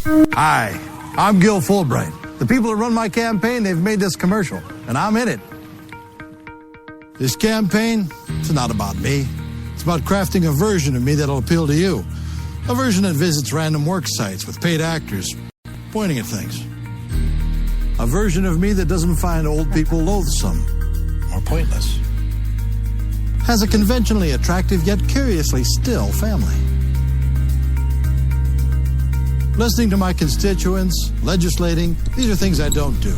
Hi, I'm Gil Fulbright. The people that run my campaign, they've made this commercial, and I'm in it. This campaign, it's not about me. It's about crafting a version of me that'll appeal to you. A version that visits random work sites with paid actors pointing at things. A version of me that doesn't find old people loathsome or pointless. Has a conventionally attractive yet curiously still family. Listening to my constituents, legislating, these are things I don't do.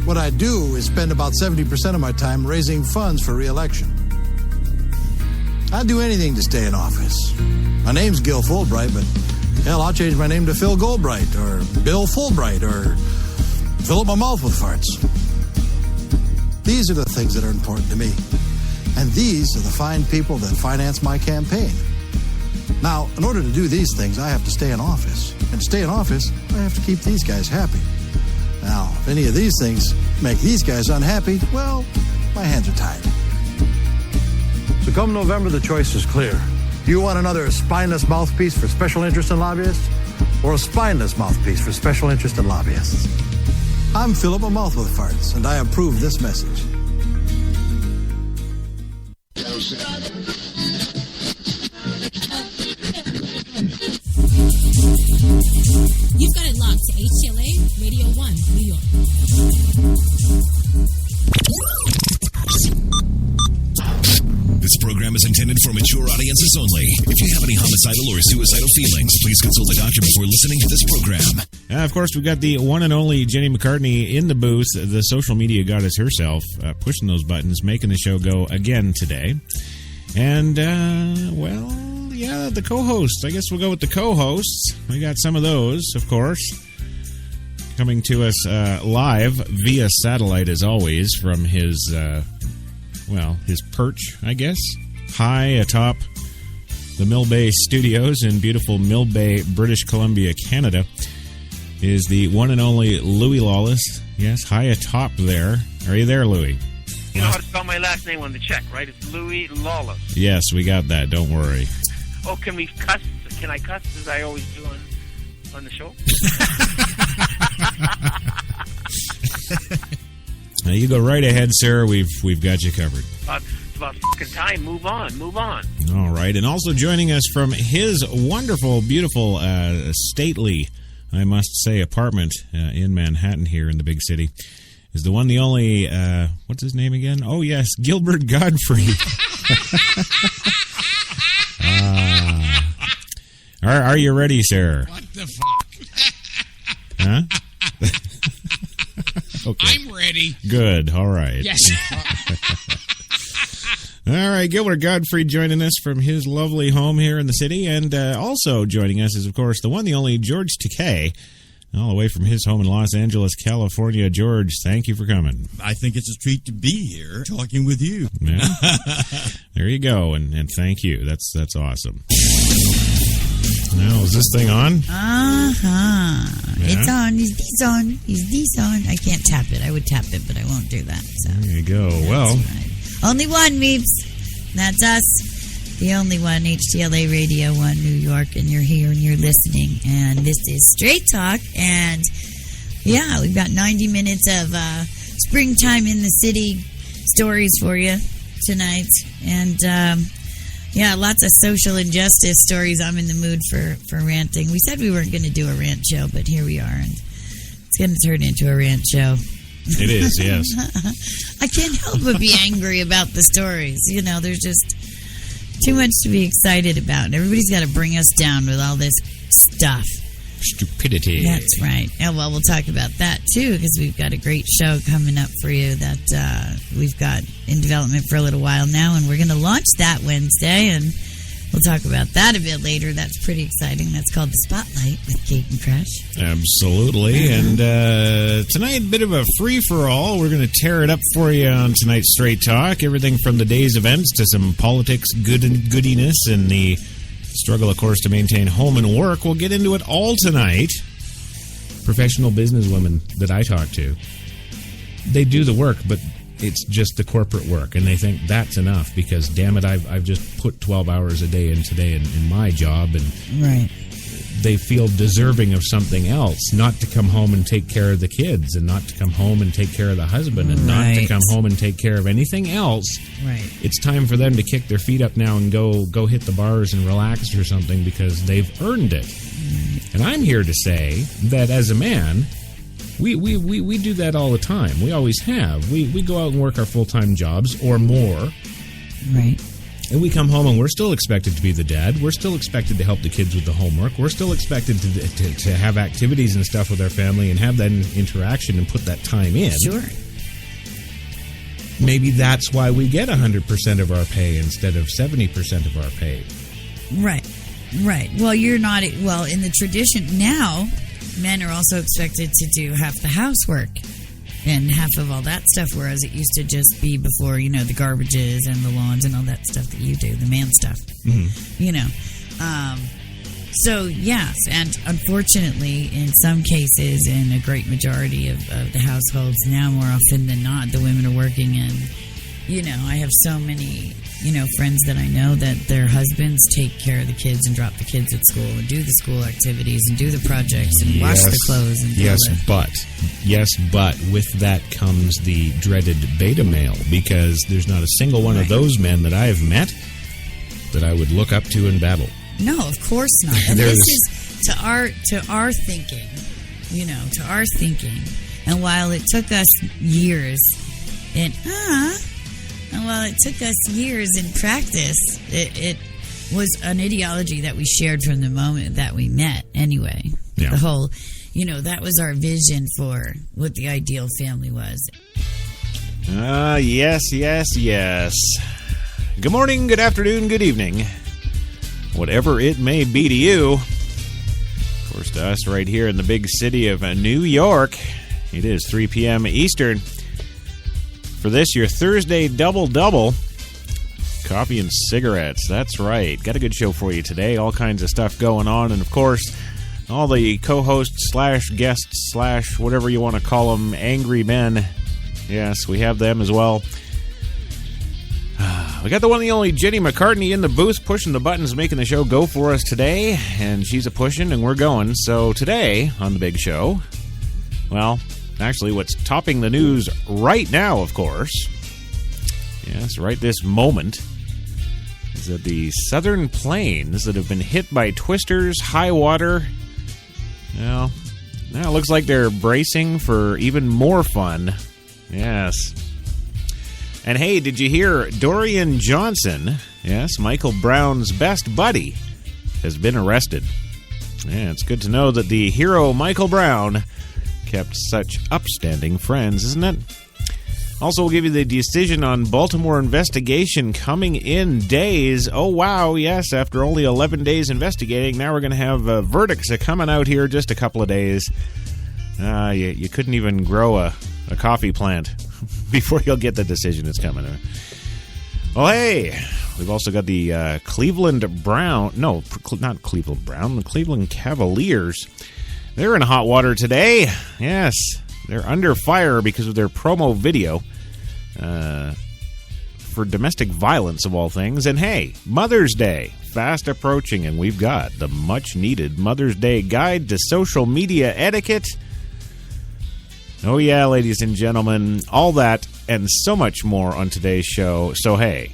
What I do is spend about 70% of my time raising funds for re-election. I'd do anything to stay in office. My name's Gil Fulbright, but hell, I'll change my name to Phil Goldbright or Bill Fulbright or fill up my mouth with farts. These are the things that are important to me. And these are the fine people that finance my campaign. Now, in order to do these things, I have to stay in office. And to stay in office, I have to keep these guys happy. Now, if any of these things make these guys unhappy, well, my hands are tied. So come November, the choice is clear. Do you want another spineless mouthpiece for special interest and lobbyists? Or a spineless mouthpiece for special interest and lobbyists? I'm Fill Up My Mouth with Farts, and I approve this message. You've got it locked to HTLA Radio 1, New York. This program is intended for mature audiences only. If you have any homicidal or suicidal feelings, please consult a doctor before listening to this program. Of course, we've got the one and only Jenny McCartney in the booth, the social media goddess herself, pushing those buttons, making the show go again today. And, the co-hosts. I guess we'll go with the co-hosts. We got some of those, of course, coming to us live via satellite, as always, from his perch, I guess, high atop the Mill Bay Studios in beautiful Mill Bay, British Columbia, Canada, is the one and only Louis Lawless. Yes, high atop there. Are you there, Louis? You know how to spell my last name on the check, right? It's Louis Lawless. Yes, we got that. Don't worry. Oh, can we cuss? Can I cuss as I always do on the show? Now you go right ahead, sir. We've got you covered. It's about fucking time. Move on. All right. And also joining us from his wonderful, beautiful, stately, I must say, apartment in Manhattan here in the big city is the one, the only, what's his name again? Oh, yes, Gilbert Godfrey. Are you ready, sir? What the fuck? Huh? Okay. I'm ready. Good. All right. Yes. All right. Gilbert Godfrey joining us from his lovely home here in the city. And also joining us is, of course, the one, the only George Takei, all the way from his home in Los Angeles, California. George, thank you for coming. I think it's a treat to be here talking with you. Yeah. There you go. And thank you. That's awesome. Now, is this thing on? Uh-huh. Yeah. It's on. Is this on? Is this on? I can't tap it. I would tap it, but I won't do that. So. There you go. That's well. Right. Only one, Meeps. That's us. The only one, HTLA Radio 1, New York. And you're here and you're listening. And this is Straight Talk. And, yeah, we've got 90 minutes of springtime in the city stories for you tonight. And, yeah, lots of social injustice stories. I'm in the mood for ranting. We said we weren't going to do a rant show, but here we are, and it's going to turn into a rant show. It is, yes. I can't help but be angry about the stories. You know, there's just too much to be excited about. And everybody's got to bring us down with all this stuff. Stupidity. That's right. And well, we'll talk about that too, because we've got a great show coming up for you that we've got in development for a little while now, and we're going to launch that Wednesday, and we'll talk about that a bit later. That's pretty exciting. That's called The Spotlight with Kate and Crush. Absolutely. And tonight, a bit of a free-for-all. We're going to tear it up for you on tonight's Straight Talk. Everything from the day's events to some politics goodiness and the struggle, of course, to maintain home and work. We'll get into it all tonight. Professional businesswomen that I talk to, they do the work, but it's just the corporate work, and they think that's enough because, damn it, I've just put 12 hours a day in today in my job, and right. they feel deserving of something else, not to come home and take care of the kids, and not to come home and take care of the husband, and not to come home and take care of anything else. Right. It's time for them to kick their feet up now and go hit the bars and relax or something, because they've earned it. And I'm here to say that as a man, we do that all the time. We always have. We go out and work our full-time jobs or more. Right. And we come home and we're still expected to be the dad. We're still expected to help the kids with the homework. We're still expected to have activities and stuff with our family and have that interaction and put that time in. Sure. Maybe that's why we get 100% of our pay instead of 70% of our pay. Right. Right. Well, you're not. Well, in the tradition now, men are also expected to do half the housework and half of all that stuff, whereas it used to just be before, the garbages and the lawns and all that stuff that you do, the man stuff. So, yes, and unfortunately, in some cases, in a great majority of the households now, more often than not, the women are working, and, I have so many, friends that I know that their husbands take care of the kids and drop the kids at school and do the school activities and do the projects and wash the clothes. And Yes, but with that comes the dreaded beta male, because there's not a single one of those men that I have met that I would look up to in battle. No, of course not. And this is to our thinking, to our thinking. And while it took us years in practice, it was an ideology that we shared from the moment that we met anyway. Yeah. The whole, that was our vision for what the ideal family was. Yes. Good morning, good afternoon, good evening. Whatever it may be to you. Of course, to us right here in the big city of New York, it is 3 p.m. Eastern. For this, your Thursday double-double, coffee and cigarettes. That's right. Got a good show for you today. All kinds of stuff going on. And, of course, all the co-hosts / guests / whatever you want to call them, angry men. Yes, we have them as well. We got the one and the only Jenny McCartney in the booth pushing the buttons, making the show go for us today. And she's a-pushing and we're going. So today on the big show, well, actually what's topping the news right now, of course, yes, right this moment, is that the southern plains that have been hit by twisters, high water, well, now it looks like they're bracing for even more fun. Yes. And hey, did you hear Dorian Johnson, yes, Michael Brown's best buddy, has been arrested. Yeah, it's good to know that the hero Michael Brown kept such upstanding friends, isn't it? Also, we'll give you the decision on Baltimore investigation coming in days. Oh, wow, yes, after only 11 days investigating, now we're going to have verdicts coming out here just a couple of days. You couldn't even grow a coffee plant before you'll get the decision that's coming. Well, hey, we've also got the the Cleveland Cavaliers. They're in hot water today. Yes, they're under fire because of their promo video for domestic violence, of all things. And hey, Mother's Day, fast approaching, and we've got the much-needed Mother's Day Guide to Social Media Etiquette. Oh yeah, ladies and gentlemen, all that and so much more on today's show. So hey,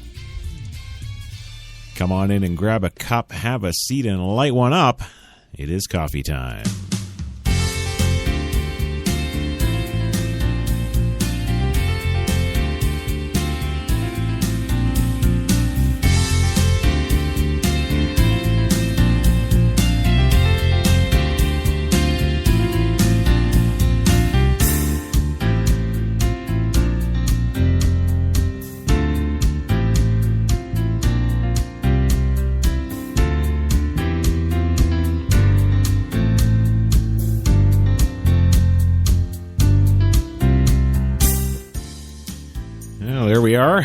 come on in and grab a cup, have a seat, and light one up. It is coffee time. There we are.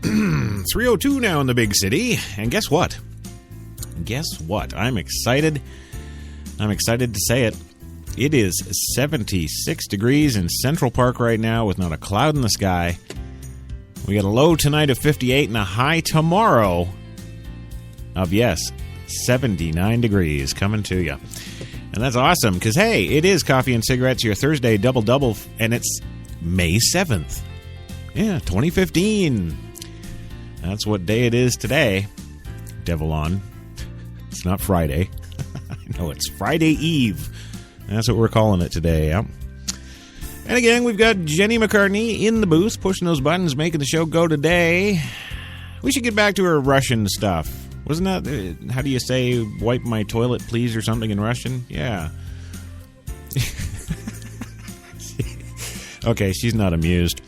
3:02 now in the big city. And guess what? I'm excited. I'm excited to say it. It is 76 degrees in Central Park right now with not a cloud in the sky. We got a low tonight of 58 and a high tomorrow of, yes, 79 degrees coming to you. And that's awesome because, hey, it is Coffee and Cigarettes, your Thursday double-double, and it's May 7th. Yeah, 2015. That's what day it is today. Devil on. It's not Friday. No, it's Friday Eve. That's what we're calling it today, yeah. And again, we've got Jenny McCartney in the booth, pushing those buttons, making the show go today. We should get back to her Russian stuff. Wasn't that, how do you say, wipe my toilet, please, or something in Russian? Yeah. Okay, she's not amused.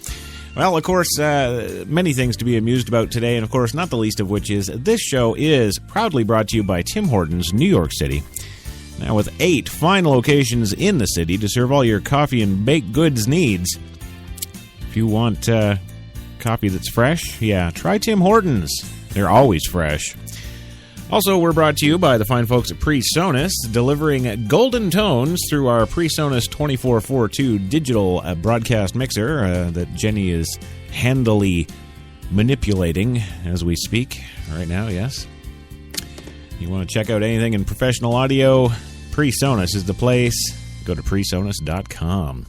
Well, of course, many things to be amused about today, and of course, not the least of which is this show is proudly brought to you by Tim Hortons, New York City. Now, with 8 fine locations in the city to serve all your coffee and baked goods needs. If you want coffee that's fresh, yeah, try Tim Hortons. They're always fresh. Also, we're brought to you by the fine folks at PreSonus, delivering golden tones through our PreSonus 2442 digital broadcast mixer that Jenny is handily manipulating as we speak right now, yes. You want to check out anything in professional audio, PreSonus is the place. Go to PreSonus.com.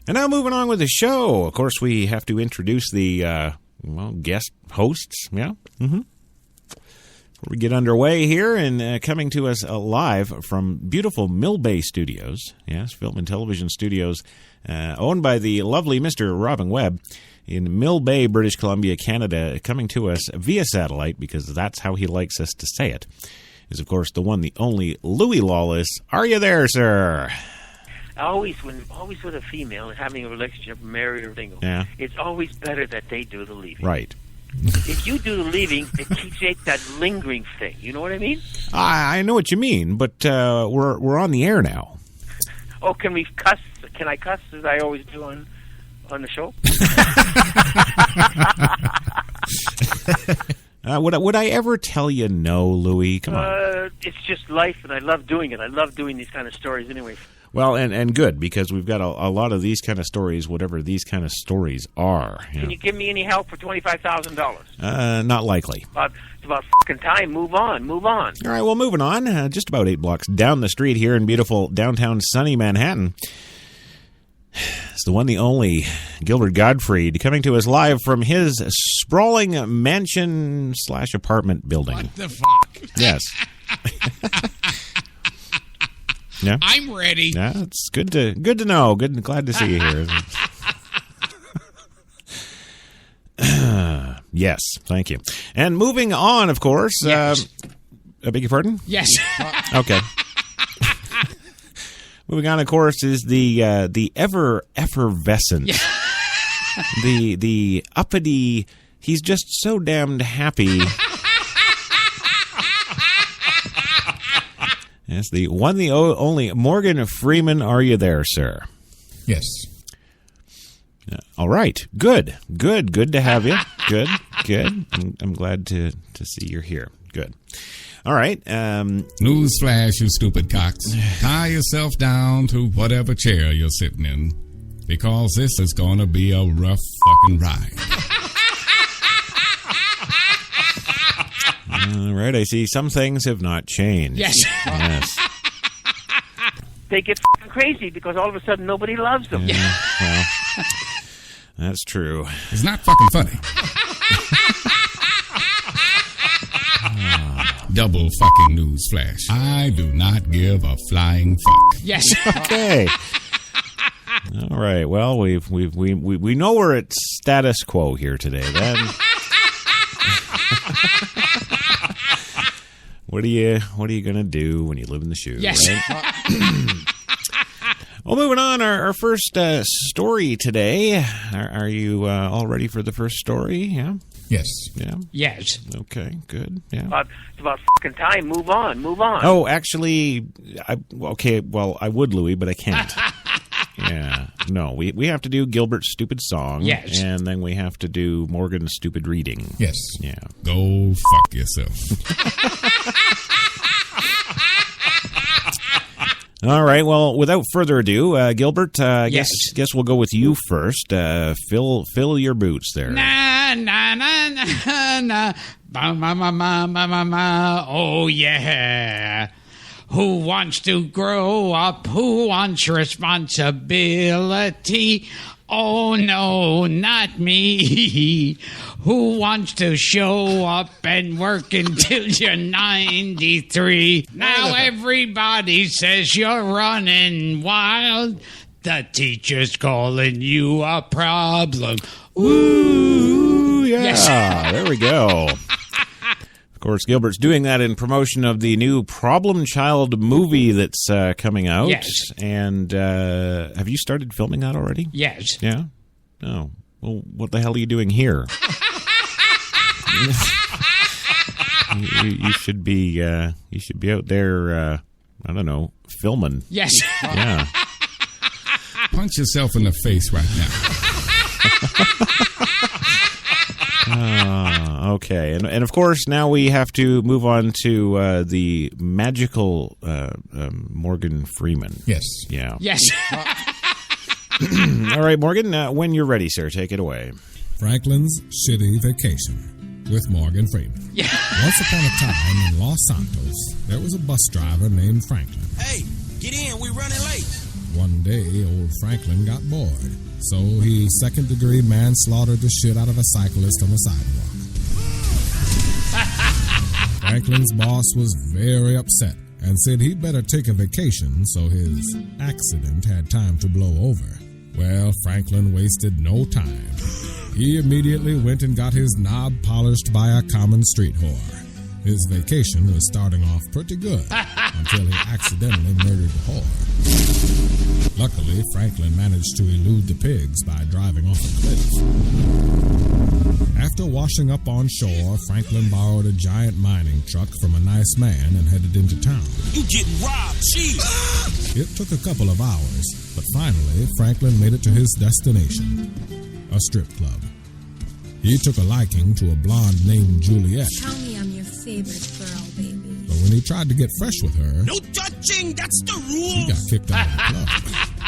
And now moving on with the show. Of course, we have to introduce the guest hosts, yeah? Mm-hmm. Before we get underway here and coming to us live from beautiful Mill Bay Studios, yes, film and television studios, owned by the lovely Mr. Robin Webb in Mill Bay, British Columbia, Canada, coming to us via satellite, because that's how he likes us to say it, is, of course, the one, the only Louis Lawless. Are you there, sir? Always with a female and having a relationship, married or single, yeah, it's always better that they do the leaving. Right. If you do the leaving, it keeps that lingering thing. You know what I mean? I know what you mean, but we're on the air now. Oh, can we cuss? Can I cuss as I always do on the show? Would I ever tell you no, Louis? Come on. It's just life, and I love doing it. I love doing these kind of stories anyway. Well, and good, because we've got a lot of these kind of stories, whatever these kind of stories are. Can you give me any help for $25,000? Not likely. It's about fucking time. Move on. All right, well, moving on. Just about 8 blocks down the street here in beautiful downtown sunny Manhattan. It's the one, the only Gilbert Gottfried, coming to us live from his sprawling mansion/apartment building. What the fuck? Yes. Yeah. I'm ready. Yeah, it's good to know. Glad to see you here. Yes, thank you. And moving on, of course. Yes. I beg your pardon? Yes. Okay. Moving on, of course, is the ever effervescent, the uppity. He's just so damned happy. Yes, the one, the only Morgan Freeman. Are you there, sir? Yes. All right. Good to have you. Good. I'm glad to see you're here. Good. All right. Newsflash, you stupid cocks. Tie yourself down to whatever chair you're sitting in, because this is going to be a rough fucking ride. All right. I see some things have not changed. Yes. They get fucking crazy because all of a sudden nobody loves them. Yeah. Well, that's true. It's not fucking funny. Double fucking news flash. I do not give a flying fuck. Yes. Okay. All right. Well, we know we're at status quo here today. Then. What are you gonna do when you live in the shoe? Yes. Right? Well, moving on, our first story today. Are you all ready for the first story? Yeah. Yes. Yeah. Yes. Okay. Good. Yeah. It's about fucking time. Move on. Oh, actually, I would, Louis, but I can't. Yeah. No, we have to do Gilbert's stupid song. Yes. And then we have to do Morgan's stupid reading. Yes. Yeah. Go fuck yourself. All right. Well, without further ado, Gilbert, Yes. guess we'll go with you first. Fill your boots there. Nah. na na na na, ba ma ma ma ma ma ma. Oh yeah. Who wants to grow up? Who wants responsibility? Oh no, not me. Who wants to show up and work until you're 93? Now everybody says you're running wild. The teacher's calling you a problem. Ooh, yeah. Yes. There we go. Of course, Gilbert's doing that in promotion of the new Problem Child movie that's coming out. Yes. And have you started filming that already? Yes. Yeah? Oh. Well, what the hell are you doing here? you should be out there, I don't know, filming. Yes. Yeah. Punch yourself in the face right now. Okay. And of course, now we have to move on to the magical Morgan Freeman. Yes. Yeah. Yes. All right, Morgan, when you're ready, sir, take it away. Franklin's Shitty Vacation with Morgan Freeman. Yeah. Once upon a time in Los Santos, there was a bus driver named Franklin. Hey, get in, we're running late. One day, old Franklin got bored, so he second-degree manslaughtered the shit out of a cyclist on the sidewalk. Franklin's boss was very upset and said he'd better take a vacation so his accident had time to blow over. Well, Franklin wasted no time. He immediately went and got his knob polished by a common street whore. His vacation was starting off pretty good until he accidentally murdered the whore. Luckily, Franklin managed to elude the pigs by driving off a cliff. After washing up on shore, Franklin borrowed a giant mining truck from a nice man and headed into town. You getting robbed, chief. It took a couple of hours, but finally, Franklin made it to his destination, a strip club. He took a liking to a blonde named Juliet. Tell me I'm your favorite girl, baby. But when he tried to get fresh with her, No touching, that's the rule. he got kicked out of the club.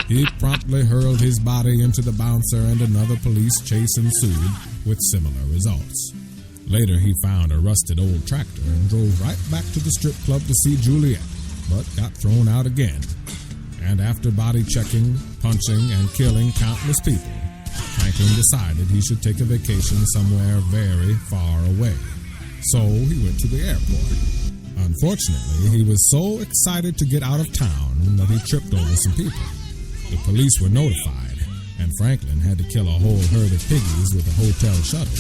He promptly hurled his body into the bouncer, and another police chase ensued with similar results. Later, he found a rusted old tractor and drove right back to the strip club to see Juliet, but got thrown out again. And after body checking, punching, and killing countless people, Franklin decided he should take a vacation somewhere very far away. So he went to the airport. Unfortunately, he was so excited to get out of town that he tripped over some people. The police were notified, and Franklin had to kill a whole herd of piggies with a hotel shuttle.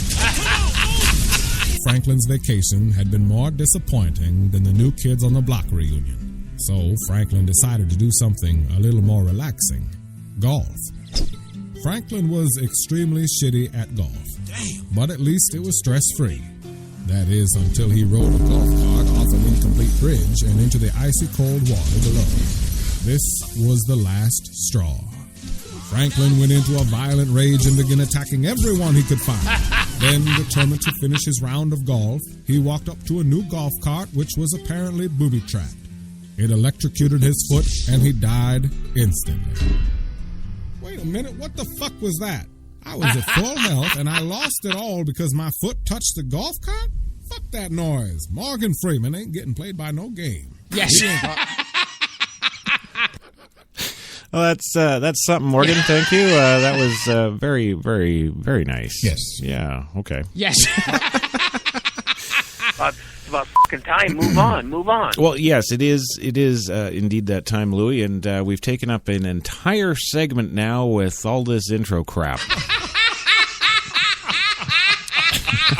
Franklin's vacation had been more disappointing than the New Kids on the Block reunion. So Franklin decided to do something a little more relaxing: golf. Franklin was extremely shitty at golf, but at least it was stress-free. That is, until he rode a golf cart off an incomplete bridge and into the icy cold water below. This was the last straw. Franklin went into a violent rage and began attacking everyone he could find. Then, determined to finish his round of golf, he walked up to a new golf cart which was apparently booby-trapped. It electrocuted his foot and he died instantly. Wait a minute, what the fuck was that? I was at full health and I lost it all because my foot touched the golf cart? Fuck that noise. Morgan Freeman ain't getting played by no game. Yes. Well, that's something, Morgan. Thank you. That was very, very, very nice. Yes. Yeah. Okay. Yes. It's about fucking time. Move on. Well, yes, it is. It is indeed that time, Louie, and we've taken up an entire segment now with all this intro crap.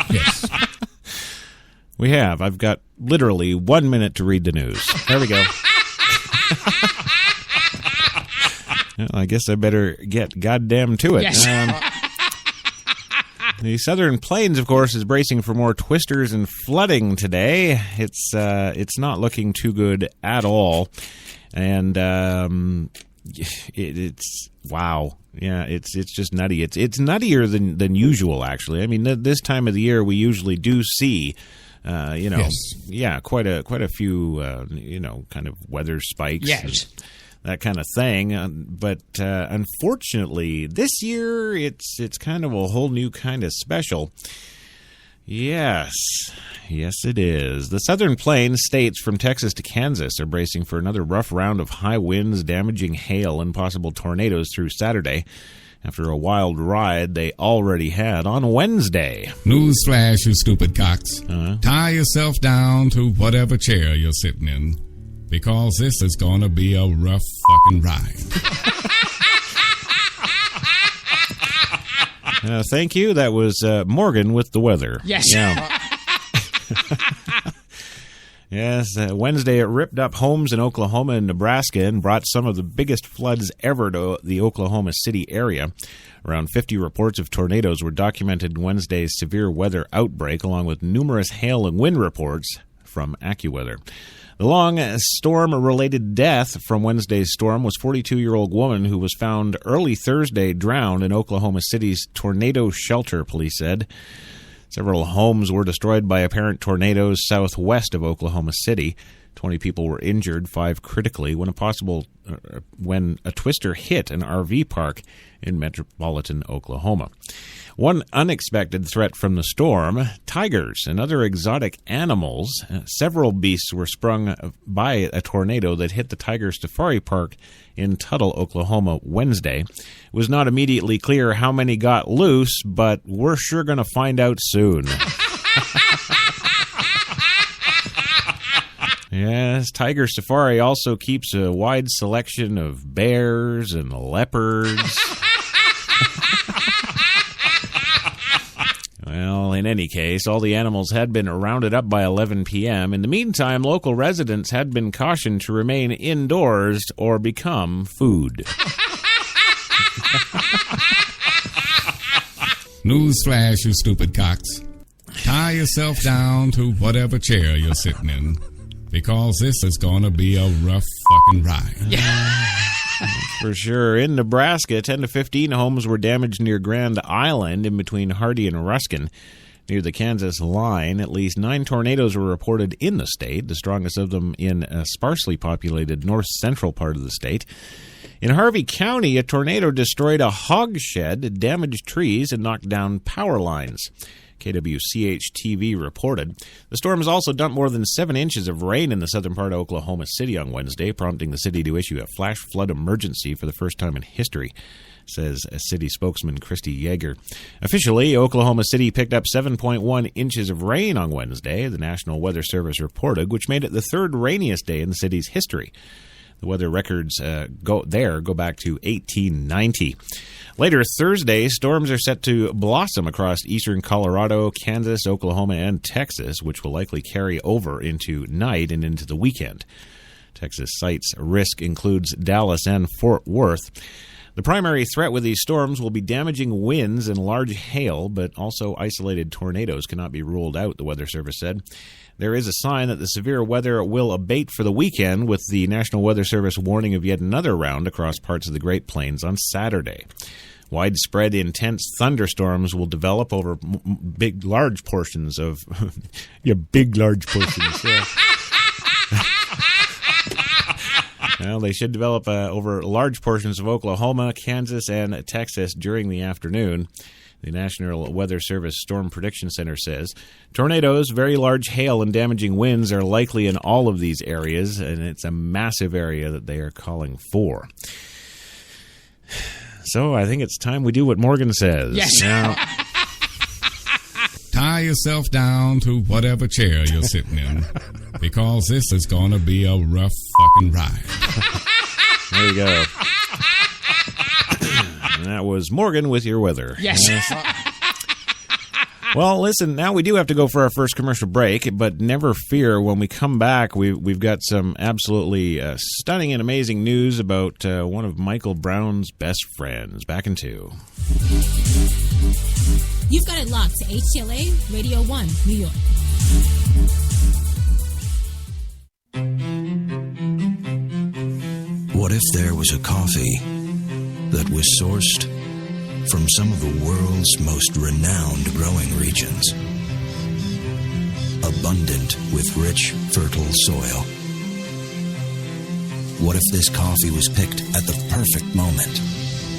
Yes. We have. I've got literally 1 minute to read the news. There we go. Well, I guess I better get goddamn to it. Yes. The Southern Plains, of course, is bracing for more twisters and flooding today. It's not looking too good at all, and it's wow. Yeah, it's just nutty. It's nuttier than usual, actually. I mean, this time of the year we usually do see. Yes. Yeah, quite a few, kind of weather spikes. Yes. that kind of thing. But unfortunately, this year it's kind of a whole new kind of special. Yes, it is. The Southern Plains states from Texas to Kansas are bracing for another rough round of high winds, damaging hail, and possible tornadoes through Saturday, after a wild ride they already had on Wednesday. Newsflash, you stupid cocks. Tie yourself down to whatever chair you're sitting in, because this is going to be a rough fucking ride. Thank you. That was Morgan with the weather. Yes. Yeah. Yes, Wednesday it ripped up homes in Oklahoma and Nebraska and brought some of the biggest floods ever to the Oklahoma City area. Around 50 reports of tornadoes were documented in Wednesday's severe weather outbreak, along with numerous hail and wind reports from AccuWeather. The long storm-related death from Wednesday's storm was 42-year-old woman who was found early Thursday drowned in Oklahoma City's tornado shelter, police said. Several homes were destroyed by apparent tornadoes southwest of Oklahoma City. 20 people were injured, 5 critically, when a twister hit an RV park in metropolitan Oklahoma. One unexpected threat from the storm, tigers and other exotic animals. Several beasts were sprung by a tornado that hit the Tiger Safari Park in Tuttle, Oklahoma, Wednesday. It was not immediately clear how many got loose, but we're sure going to find out soon. Yes, Tiger Safari also keeps a wide selection of bears and leopards. Well, in any case, all the animals had been rounded up by 11 p.m. In the meantime, local residents had been cautioned to remain indoors or become food. Newsflash, you stupid cocks. Tie yourself down to whatever chair you're sitting in, because this is going to be a rough fucking ride. For sure. In Nebraska, 10 to 15 homes were damaged near Grand Island in between Hardy and Ruskin. Near the Kansas line, at least 9 tornadoes were reported in the state, the strongest of them in a sparsely populated north-central part of the state. In Harvey County, a tornado destroyed a hog shed, damaged trees, and knocked down power lines. KWCH-TV reported. The storm has also dumped more than 7 inches of rain in the southern part of Oklahoma City on Wednesday, prompting the city to issue a flash flood emergency for the first time in history, says a city spokesman Christy Yeager. Officially, Oklahoma City picked up 7.1 inches of rain on Wednesday, the National Weather Service reported, which made it the third rainiest day in the city's history. The weather records go back to 1890. Later Thursday, storms are set to blossom across eastern Colorado, Kansas, Oklahoma, and Texas, which will likely carry over into night and into the weekend. Texas sites risk includes Dallas and Fort Worth. The primary threat with these storms will be damaging winds and large hail, but also isolated tornadoes cannot be ruled out, the Weather Service said. There is a sign that the severe weather will abate for the weekend, with the National Weather Service warning of yet another round across parts of the Great Plains on Saturday. Widespread intense thunderstorms will develop over large portions of... large portions, yeah. Well, they should develop over large portions of Oklahoma, Kansas, and Texas during the afternoon. The National Weather Service Storm Prediction Center says tornadoes, very large hail, and damaging winds are likely in all of these areas, and it's a massive area that they are calling for. So I think it's time we do what Morgan says. Yes. Now, Tie yourself down to whatever chair you're sitting in, because this is going to be a rough fucking ride. There you go. And that was Morgan with your weather. Yes. Well, listen, now we do have to go for our first commercial break, but never fear, when we come back, we've got some absolutely stunning and amazing news about one of Michael Brown's best friends. Back in 2. You've got it locked to HTLA Radio 1, New York. What if there was a coffee that was sourced from some of the world's most renowned growing regions, abundant with rich, fertile soil, What if this coffee was picked at the perfect moment,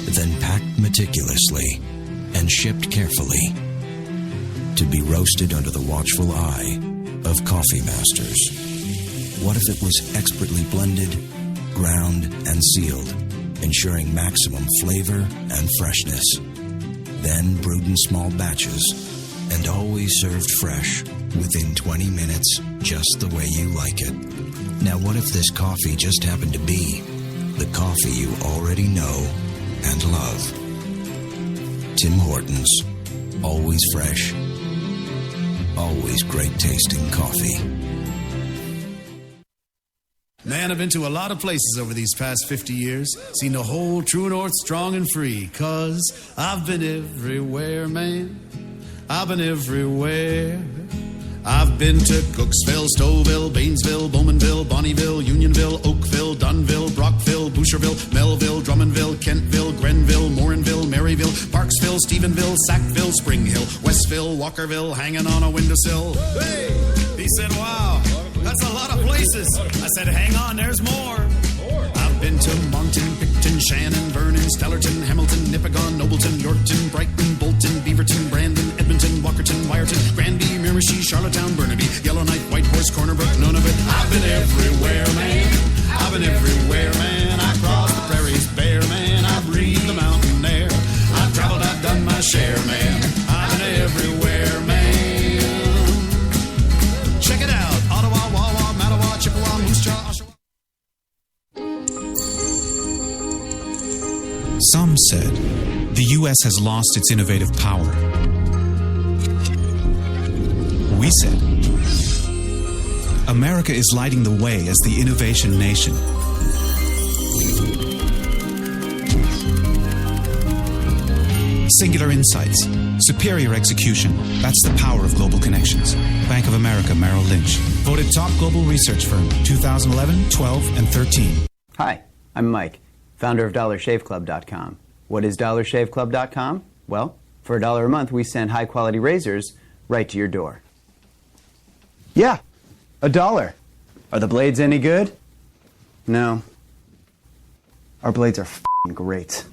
then packed meticulously and shipped carefully to be roasted under the watchful eye of coffee masters? What if it was expertly blended, ground, and sealed, ensuring maximum flavor and freshness, then brewed in small batches and always served fresh within 20 minutes, just the way you like it? Now, what if this coffee just happened to be the coffee you already know and love? Tim Hortons. Always fresh. Always great tasting coffee. Man, I've been to a lot of places over these past 50 years. Seen the whole true north strong and free. 'Cause I've been everywhere, man. I've been everywhere. I've been to Cooksville, Stouffville, Bainesville, Bowmanville, Bonnieville, Unionville, Oakville, Dunville, Brockville, Boucherville, Melville, Drummondville, Kentville, Grenville, Morinville, Maryville, Parksville, Stephenville, Sackville, Spring Hill, Westville, Walkerville, hanging on a windowsill. Hey! He said, wow, that's a lot of places. I said, hang on, there's more. I've been to Moncton, Picton, Shannon, Vernon, Stellarton, Hamilton, Nipigon, Nobleton, Yorkton, Brighton, Bolton, Beaverton, Brandon, Edmonton, Walkerton, Wyerton, Granby, Miramichi, Charlottetown, Burnaby, Yellowknife, Whitehorse, Corner Brook, Nunavut. I've been everywhere, man. I've been everywhere, man. I crossed the prairies bare, man. I breathed the mountain air. I've traveled, I've done my share, man. I've been everywhere, man. Check it out. Ottawa, Wawa, Mattawa, Chippewa, Moose Jaw, Oshawa. Some said the U.S. has lost its innovative power. We said America is lighting the way as the innovation nation. Singular insights, superior execution. That's the power of global connections. Bank of America, Merrill Lynch. Voted top global research firm 2011, 12, and 13. Hi, I'm Mike, founder of DollarShaveClub.com. What is DollarShaveClub.com? Well, for $1 a month, we send high-quality razors right to your door. Yeah, $1. Are the blades any good? No. Our blades are f***ing great.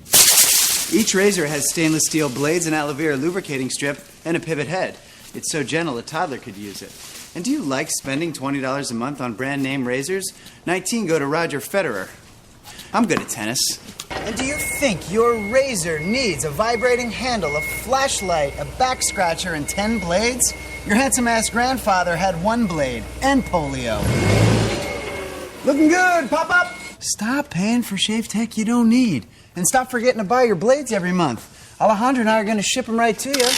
Each razor has stainless steel blades, an aloe vera lubricating strip, and a pivot head. It's so gentle a toddler could use it. And do you like spending $20 a month on brand name razors? 19 go to Roger Federer. I'm good at tennis. And do you think your razor needs a vibrating handle, a flashlight, a back scratcher, and 10 blades? Your handsome-ass grandfather had 1 blade and polio. Looking good, Pop-Up! Stop paying for shave tech you don't need. And stop forgetting to buy your blades every month. Alejandro and I are going to ship them right to you.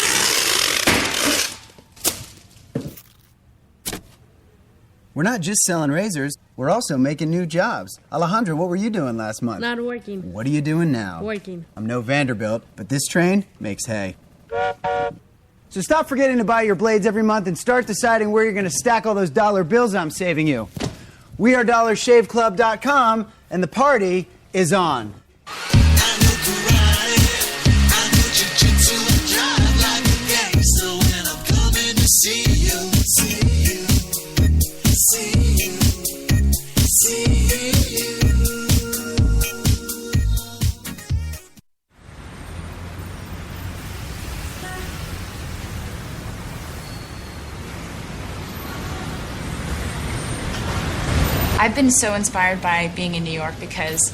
We're not just selling razors, we're also making new jobs. Alejandro, what were you doing last month? Not working. What are you doing now? Working. I'm no Vanderbilt, but this train makes hay. So stop forgetting to buy your blades every month and start deciding where you're going to stack all those dollar bills I'm saving you. We are DollarShaveClub.com, and the party is on. I've been so inspired by being in New York because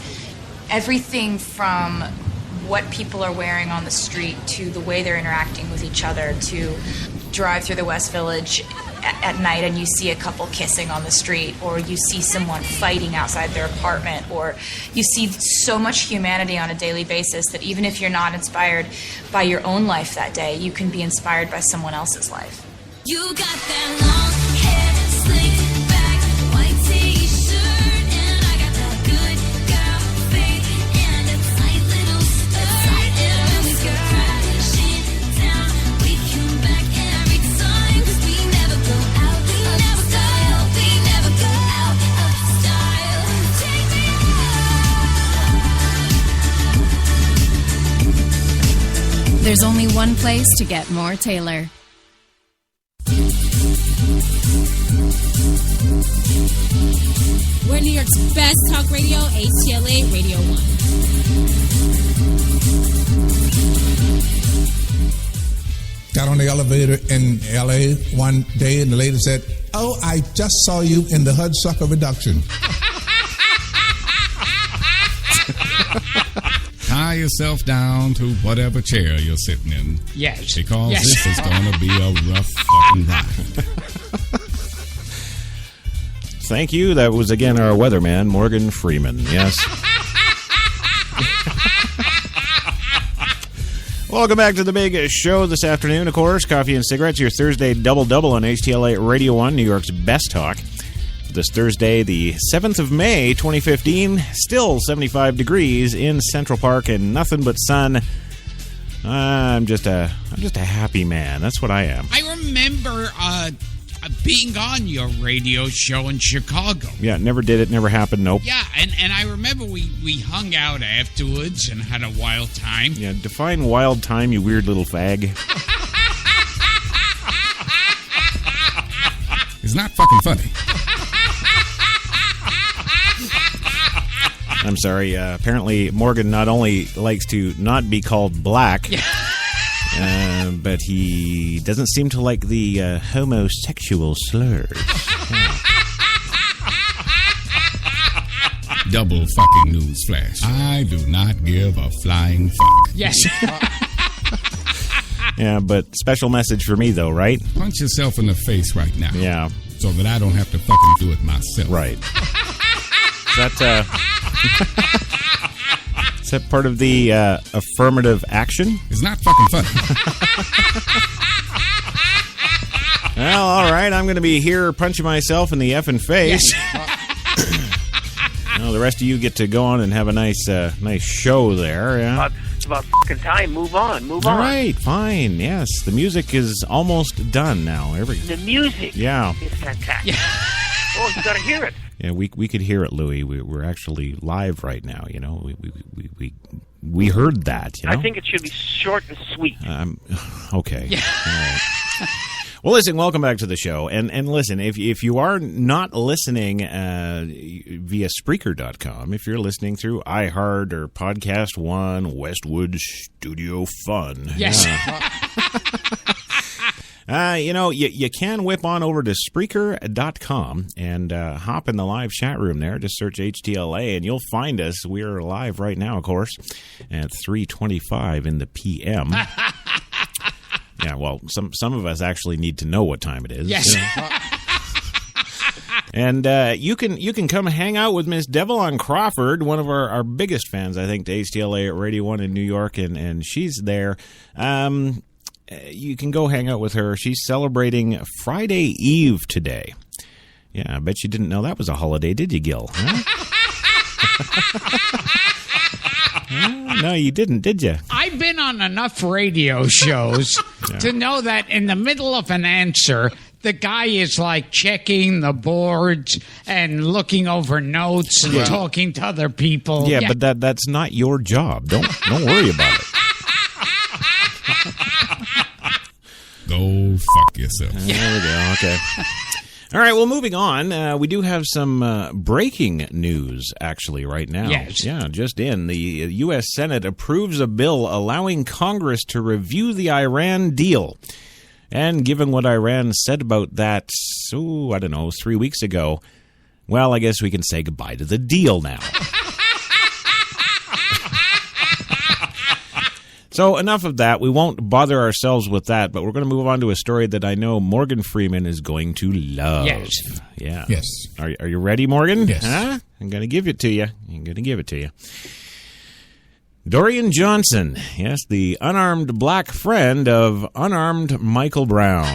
everything from what people are wearing on the street to the way they're interacting with each other, to drive through the West Village at night and you see a couple kissing on the street, or you see someone fighting outside their apartment, or you see so much humanity on a daily basis that even if you're not inspired by your own life that day, you can be inspired by someone else's life. You got that long hair, slick back, white t-shirt, and I got that good girl face and a tight little skirt. And when we go crashing down, we come back every time, 'cause we never go out, we never style, we never go out of style. Take me out. There's only one place to get more Taylor. We're New York's best talk radio, HTLA Radio 1. Got on the elevator in L.A. one day, and the lady said, "Oh, I just saw you in the Hudsucker reduction." Tie yourself down to whatever chair you're sitting in. Yes. Because Yes. this is going to be a rough fucking ride. Thank you. That was, again, our weatherman, Morgan Freeman. Yes. Welcome back to the big show this afternoon, of course. Coffee and cigarettes, your Thursday double-double on HTLA Radio 1, New York's best talk. This Thursday, the 7th of May, 2015, still 75 degrees in Central Park and nothing but sun. I'm just a happy man. That's what I am. I remember being on your radio show in Chicago. Yeah, never did it, never happened, nope. Yeah, and I remember we hung out afterwards and had a wild time. Yeah, define wild time, you weird little fag. It's not fucking funny. I'm sorry. Apparently, Morgan not only likes to not be called black, but he doesn't seem to like the homosexual slurs. Double fucking news flash. I do not give a flying fuck. Yes. Yeah, but special message for me, though, right? Punch yourself in the face right now. Yeah. So that I don't have to fucking do it myself. Right. Is that part of the affirmative action? It's not fucking funny. Well, all right. I'm going to be here punching myself in the effing face. Well, the rest of you get to go on and have a nice show there. Yeah. It's about fucking time. Move on. All right, fine. Yes, the music is almost done now. The music. Yeah. Is fantastic. Oh, you got to hear it. Yeah, we could hear it, Louie. We're actually live right now. You know, we heard that. You know? I think it should be short and sweet. Okay. Yeah. All right. Well, listen, welcome back to the show. And listen, if you are not listening via Spreaker.com, if you're listening through iHeart or Podcast One, Westwood Studio Fun. Yes. You can whip on over to Spreaker.com and hop in the live chat room there. Just search HTLA and you'll find us. We're live right now, of course, at 3:25 in the PM. Yeah, well, some of us actually need to know what time it is. Yes. And you can come hang out with Miss Devlin Crawford, one of our biggest fans, I think, to HTLA at Radio 1 in New York, and she's there. You can go hang out with her. She's celebrating Friday Eve today. Yeah, I bet you didn't know that was a holiday, did you, Gil? Huh? No, you didn't, did you? I've been on enough radio shows to know that in the middle of an answer, the guy is like checking the boards and looking over notes and talking to other people. Yeah, but that's not your job. Don't worry about it. Go fuck yourself. There we go. Okay. All right, well, moving on, we do have some breaking news, actually, right now. Yes. Yeah, just in. The U.S. Senate approves a bill allowing Congress to review the Iran deal. And given what Iran said about that, 3 weeks ago, well, I guess we can say goodbye to the deal now. So enough of that. We won't bother ourselves with that, but we're going to move on to a story that I know Morgan Freeman is going to love. Yes. Yeah. Yes. Are you ready, Morgan? Yes. Huh? I'm going to give it to you. Dorian Johnson. Yes, the unarmed black friend of unarmed Michael Brown.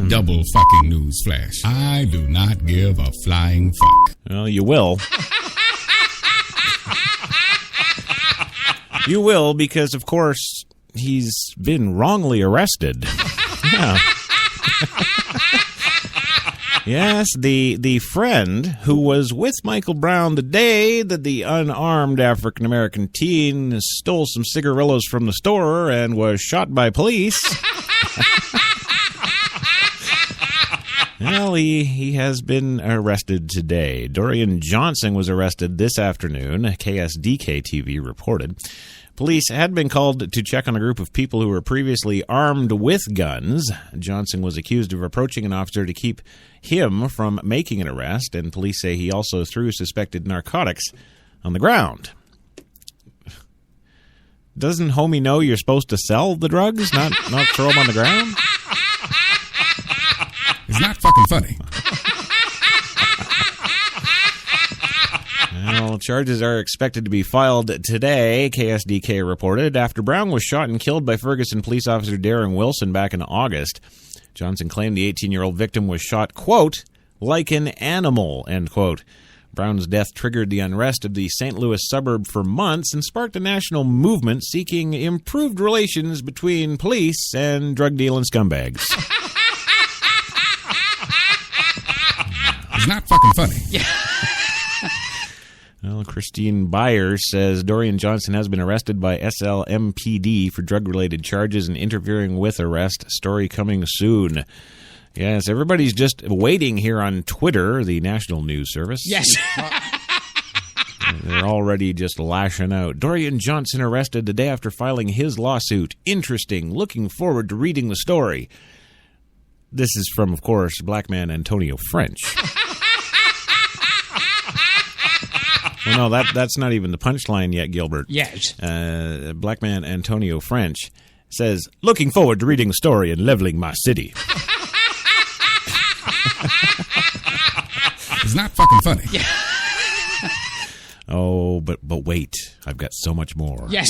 Double fucking news flash. I do not give a flying fuck. Well, you will. You will, because, of course, he's been wrongly arrested. Yeah. Yes, the friend who was with Michael Brown the day that the unarmed African-American teen stole some cigarillos from the store and was shot by police. Well, he has been arrested today. Dorian Johnson was arrested this afternoon, KSDK TV reported. Police had been called to check on a group of people who were previously armed with guns. Johnson was accused of approaching an officer to keep him from making an arrest, and police say he also threw suspected narcotics on the ground. Doesn't homie know you're supposed to sell the drugs, not throw them on the ground? It's not fucking funny. Well, charges are expected to be filed today, KSDK reported, after Brown was shot and killed by Ferguson police officer Darren Wilson back in August. Johnson claimed the 18-year-old victim was shot, quote, like an animal, end quote. Brown's death triggered the unrest of the St. Louis suburb for months and sparked a national movement seeking improved relations between police and drug-dealing scumbags. It's not fucking funny. Yeah. Well, Christine Byers says Dorian Johnson has been arrested by SLMPD for drug-related charges and interfering with arrest. Story coming soon. Yes, everybody's just waiting here on Twitter, the national news service. Yes. They're already just lashing out. Dorian Johnson arrested the day after filing his lawsuit. Interesting. Looking forward to reading the story. This is from, of course, black man Antonio French. Well, no, that's not even the punchline yet, Gilbert. Yes. Black man Antonio French says, looking forward to reading the story and leveling my city. It's not fucking funny. Yeah. Oh, but wait. I've got so much more. Yes.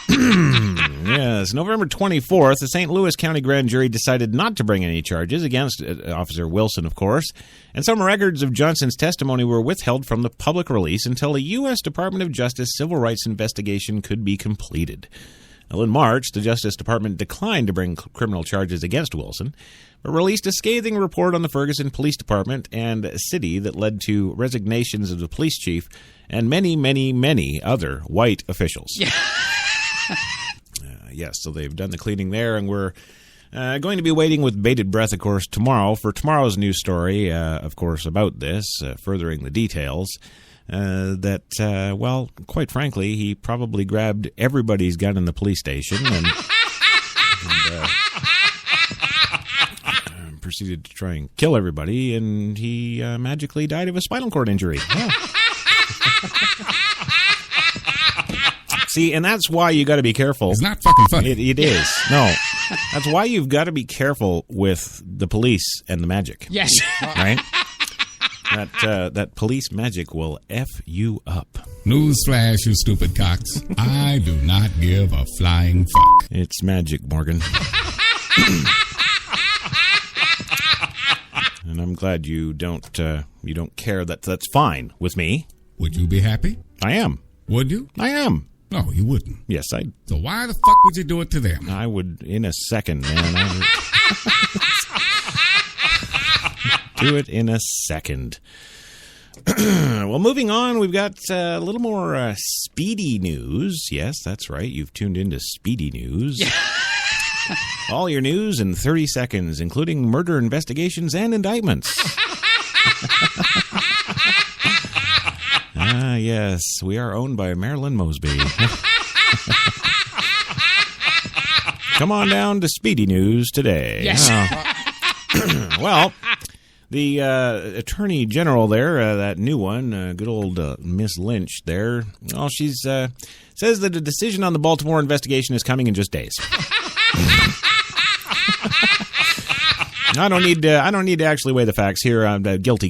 Yes, November 24th, the St. Louis County Grand Jury decided not to bring any charges against Officer Wilson, of course, and some records of Johnson's testimony were withheld from the public release until a U.S. Department of Justice civil rights investigation could be completed. Well, in March, the Justice Department declined to bring criminal charges against Wilson, but released a scathing report on the Ferguson Police Department and city that led to resignations of the police chief and many, many, many other white officials. Yeah. Yes, so they've done the cleaning there, and we're going to be waiting with bated breath, of course, tomorrow for tomorrow's news story, of course, about this, furthering the details, well, quite frankly, he probably grabbed everybody's gun in the police station and proceeded to try and kill everybody, and he magically died of a spinal cord injury. Yeah. See, and that's why you got to be careful. It's not fucking funny. It is. No. That's why you've got to be careful with the police and the magic. Yes. Right? That police magic will F you up. Newsflash, you stupid cocks. I do not give a flying fuck. It's magic, Morgan. And I'm glad you don't care. That's fine with me. Would you be happy? I am. Would you? I am. No, you wouldn't. Yes, I'd. So why the fuck would you do it to them? I would in a second, man. Do it in a second. Well, moving on, we've got a little more speedy news. Yes, that's right. You've tuned into Speedy News. All your news in 30 seconds, including murder investigations and indictments. Ah, yes. We are owned by Marilyn Mosby. Come on down to Speedy News today. Yes. Well, the Attorney General there, that new one, good old Miss Lynch there, well, she's says that a decision on the Baltimore investigation is coming in just days. I don't need to actually weigh the facts here. I'm guilty.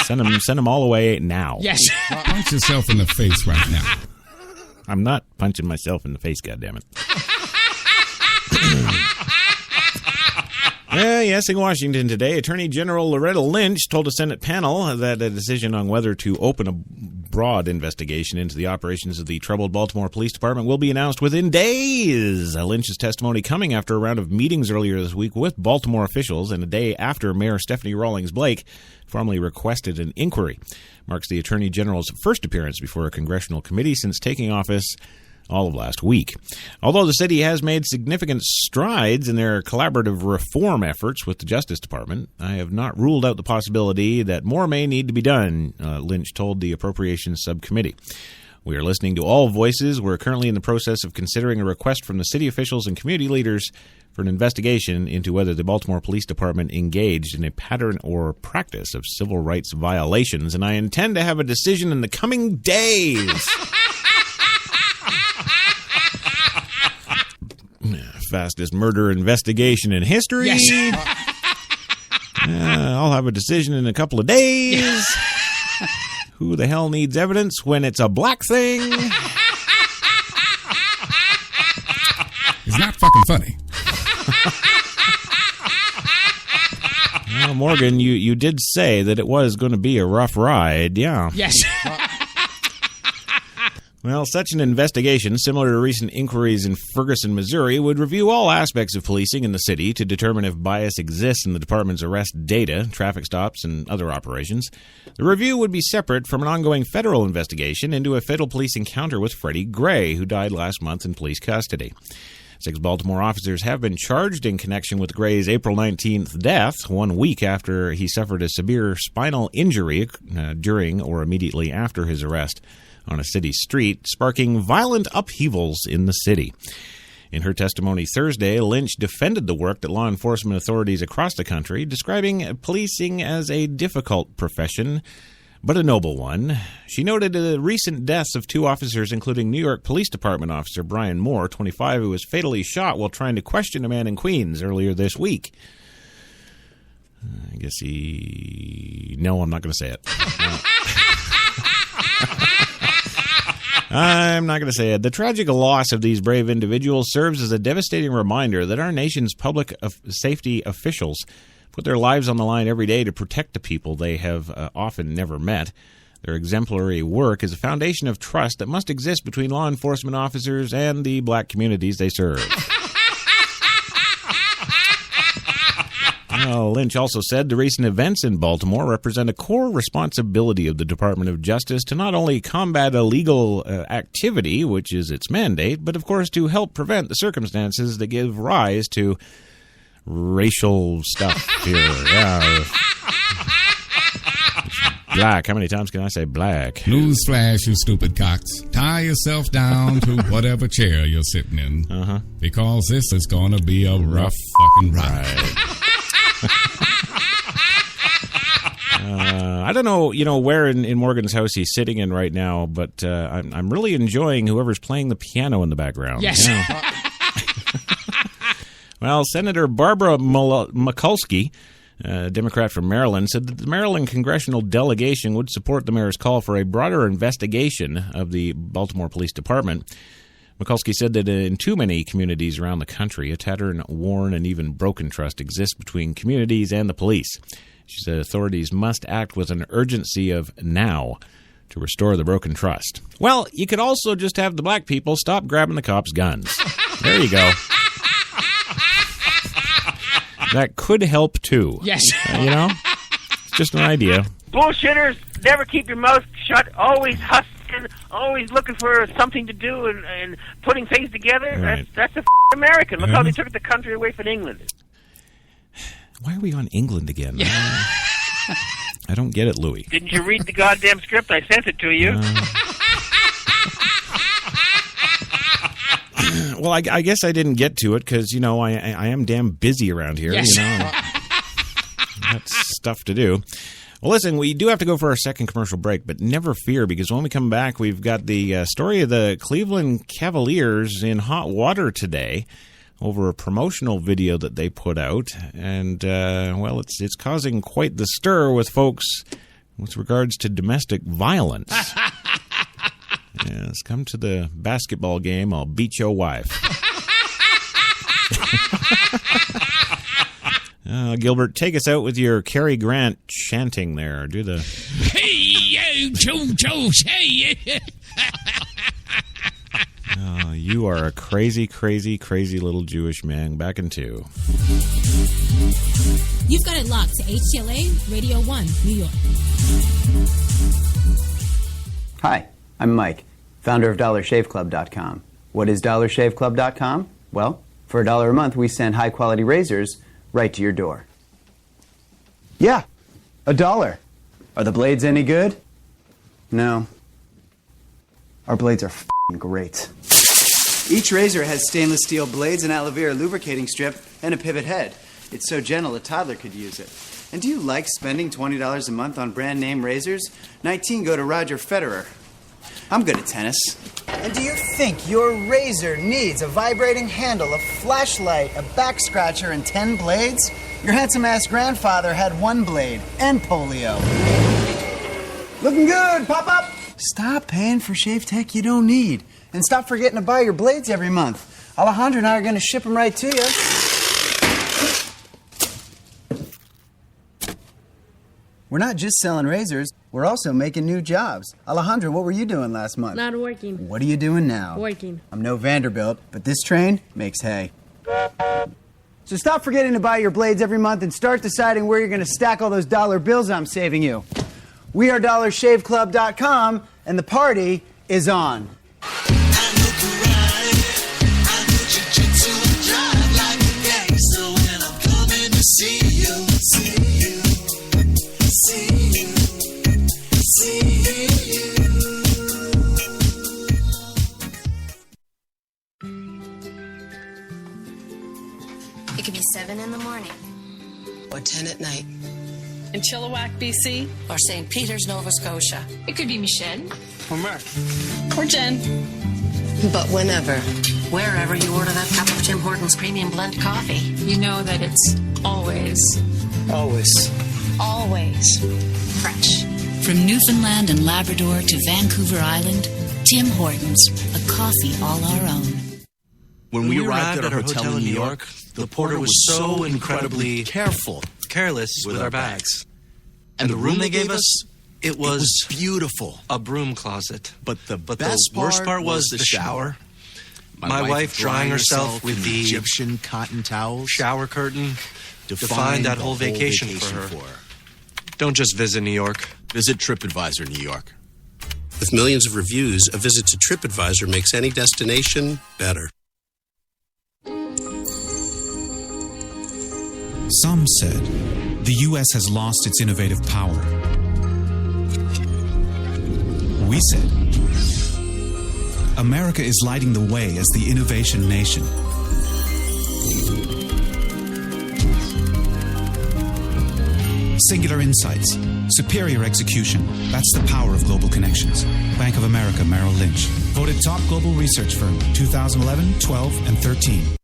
Send them all away now. Yes. Punch yourself in the face right now. I'm not punching myself in the face, goddammit. Yes, in Washington today, Attorney General Loretta Lynch told a Senate panel that a decision on whether to open a broad investigation into the operations of the troubled Baltimore Police Department will be announced within days. Lynch's testimony coming after a round of meetings earlier this week with Baltimore officials and a day after Mayor Stephanie Rawlings Blake formally requested an inquiry. Marks the Attorney General's first appearance before a congressional committee since taking office all of last week. Although the city has made significant strides in their collaborative reform efforts with the Justice Department, I have not ruled out the possibility that more may need to be done, Lynch told the Appropriations Subcommittee. We are listening to all voices. We're currently in the process of considering a request from the city officials and community leaders for an investigation into whether the Baltimore Police Department engaged in a pattern or practice of civil rights violations, and I intend to have a decision in the coming days. Fastest murder investigation in history. Yes. I'll have a decision in a couple of days. Who the hell needs evidence when it's a black thing? It's not fucking funny. Well, Morgan, you did say that it was going to be a rough ride, yeah. Yes. Well, such an investigation, similar to recent inquiries in Ferguson, Missouri, would review all aspects of policing in the city to determine if bias exists in the department's arrest data, traffic stops, and other operations. The review would be separate from an ongoing federal investigation into a fatal police encounter with Freddie Gray, who died last month in police custody. 6 Baltimore officers have been charged in connection with Gray's April 19th death, 1 week after he suffered a severe spinal injury during or immediately after his arrest on a city street, sparking violent upheavals in the city. In her testimony Thursday, Lynch defended the work that law enforcement authorities across the country, describing policing as a difficult profession, but a noble one. She noted the recent deaths of 2 officers, including New York Police Department officer Brian Moore, 25, who was fatally shot while trying to question a man in Queens earlier this week. I guess No, I'm not going to say it. I'm not going to say it. The tragic loss of these brave individuals serves as a devastating reminder that our nation's public safety officials put their lives on the line every day to protect the people they have often never met. Their exemplary work is a foundation of trust that must exist between law enforcement officers and the black communities they serve. Lynch also said the recent events in Baltimore represent a core responsibility of the Department of Justice to not only combat illegal activity, which is its mandate, but of course to help prevent the circumstances that give rise to racial stuff here. Yeah. Black. How many times can I say black? Newsflash, you stupid cocks. Tie yourself down to whatever chair you're sitting in. Because this is going to be a rough fucking ride. I don't know, where in Morgan's house he's sitting in right now, but I'm really enjoying whoever's playing the piano in the background. Yes. Well, Senator Barbara Mikulski, a Democrat from Maryland, said that the Maryland congressional delegation would support the mayor's call for a broader investigation of the Baltimore Police Department. Mikulski said that in too many communities around the country, a tattered, worn, and even broken trust exists between communities and the police. She said authorities must act with an urgency of now to restore the broken trust. Well, you could also just have the black people stop grabbing the cops' guns. There you go. That could help, too. Yes. It's just an idea. Bullshitters, never keep your mouth shut, always hustling, always looking for something to do and putting things together. Right. That's American. Look how they took the country away from England. Why are we on England again? I don't get it, Louis. Didn't you read the goddamn script? I sent it to you. Well, I guess I didn't get to it because, I am damn busy around here. Yes. Got stuff to do. Well, listen, we do have to go for our second commercial break, but never fear, because when we come back, we've got the story of the Cleveland Cavaliers in hot water today over a promotional video that they put out. And, it's causing quite the stir with folks with regards to domestic violence. Yes, come to the basketball game. I'll beat your wife. Gilbert, take us out with your Cary Grant chanting there. Do the... Hey, yo, choo-choos, hey. You are a crazy, crazy, crazy little Jewish man. Back in 2. You've got it locked to HTLA Radio 1, New York. Hi, I'm Mike, founder of DollarShaveClub.com. What is DollarShaveClub.com? Well, for $1 a month, we send high-quality razors right to your door. Yeah, $1. Are the blades any good? No. Our blades are f***ing great. Each razor has stainless steel blades, an aloe vera lubricating strip, and a pivot head. It's so gentle a toddler could use it. And do you like spending $20 a month on brand name razors? 19 go to Roger Federer. I'm good at tennis. And do you think your razor needs a vibrating handle, a flashlight, a back scratcher, and 10 blades? Your handsome-ass grandfather had 1 blade and polio. Looking good, Pop-Up! Stop paying for shave tech you don't need. And stop forgetting to buy your blades every month. Alejandro and I are going to ship them right to you. We're not just selling razors, we're also making new jobs. Alejandro, what were you doing last month? Not working. What are you doing now? Working. I'm no Vanderbilt, but this train makes hay. So stop forgetting to buy your blades every month and start deciding where you're going to stack all those dollar bills I'm saving you. We are DollarShaveClub.com, and the party is on. It could be 7 in the morning. Or 10 at night. In Chilliwack, BC. Or St. Peters, Nova Scotia. It could be Michelle. Or Mark. Or Jen. But whenever, wherever you order that cup of Tim Hortons Premium Blend Coffee, You know that it's always fresh. From Newfoundland and Labrador to Vancouver Island, Tim Hortons, a coffee all our own. When we arrived at our hotel in New York, the porter was so incredibly careless with our bags. And the room they gave us, it was beautiful. A broom closet. But the worst part was the shower. My wife drying herself with the Egyptian cotton towels. Shower curtain defined that whole vacation for her. Don't just visit New York. Visit TripAdvisor New York. With millions of reviews, a visit to TripAdvisor makes any destination better. Some said the U.S. has lost its innovative power. We said America is lighting the way as the innovation nation. Singular insights, superior execution. That's the power of global connections. Bank of America Merrill Lynch. Voted top global research firm 2011, 12, and 13.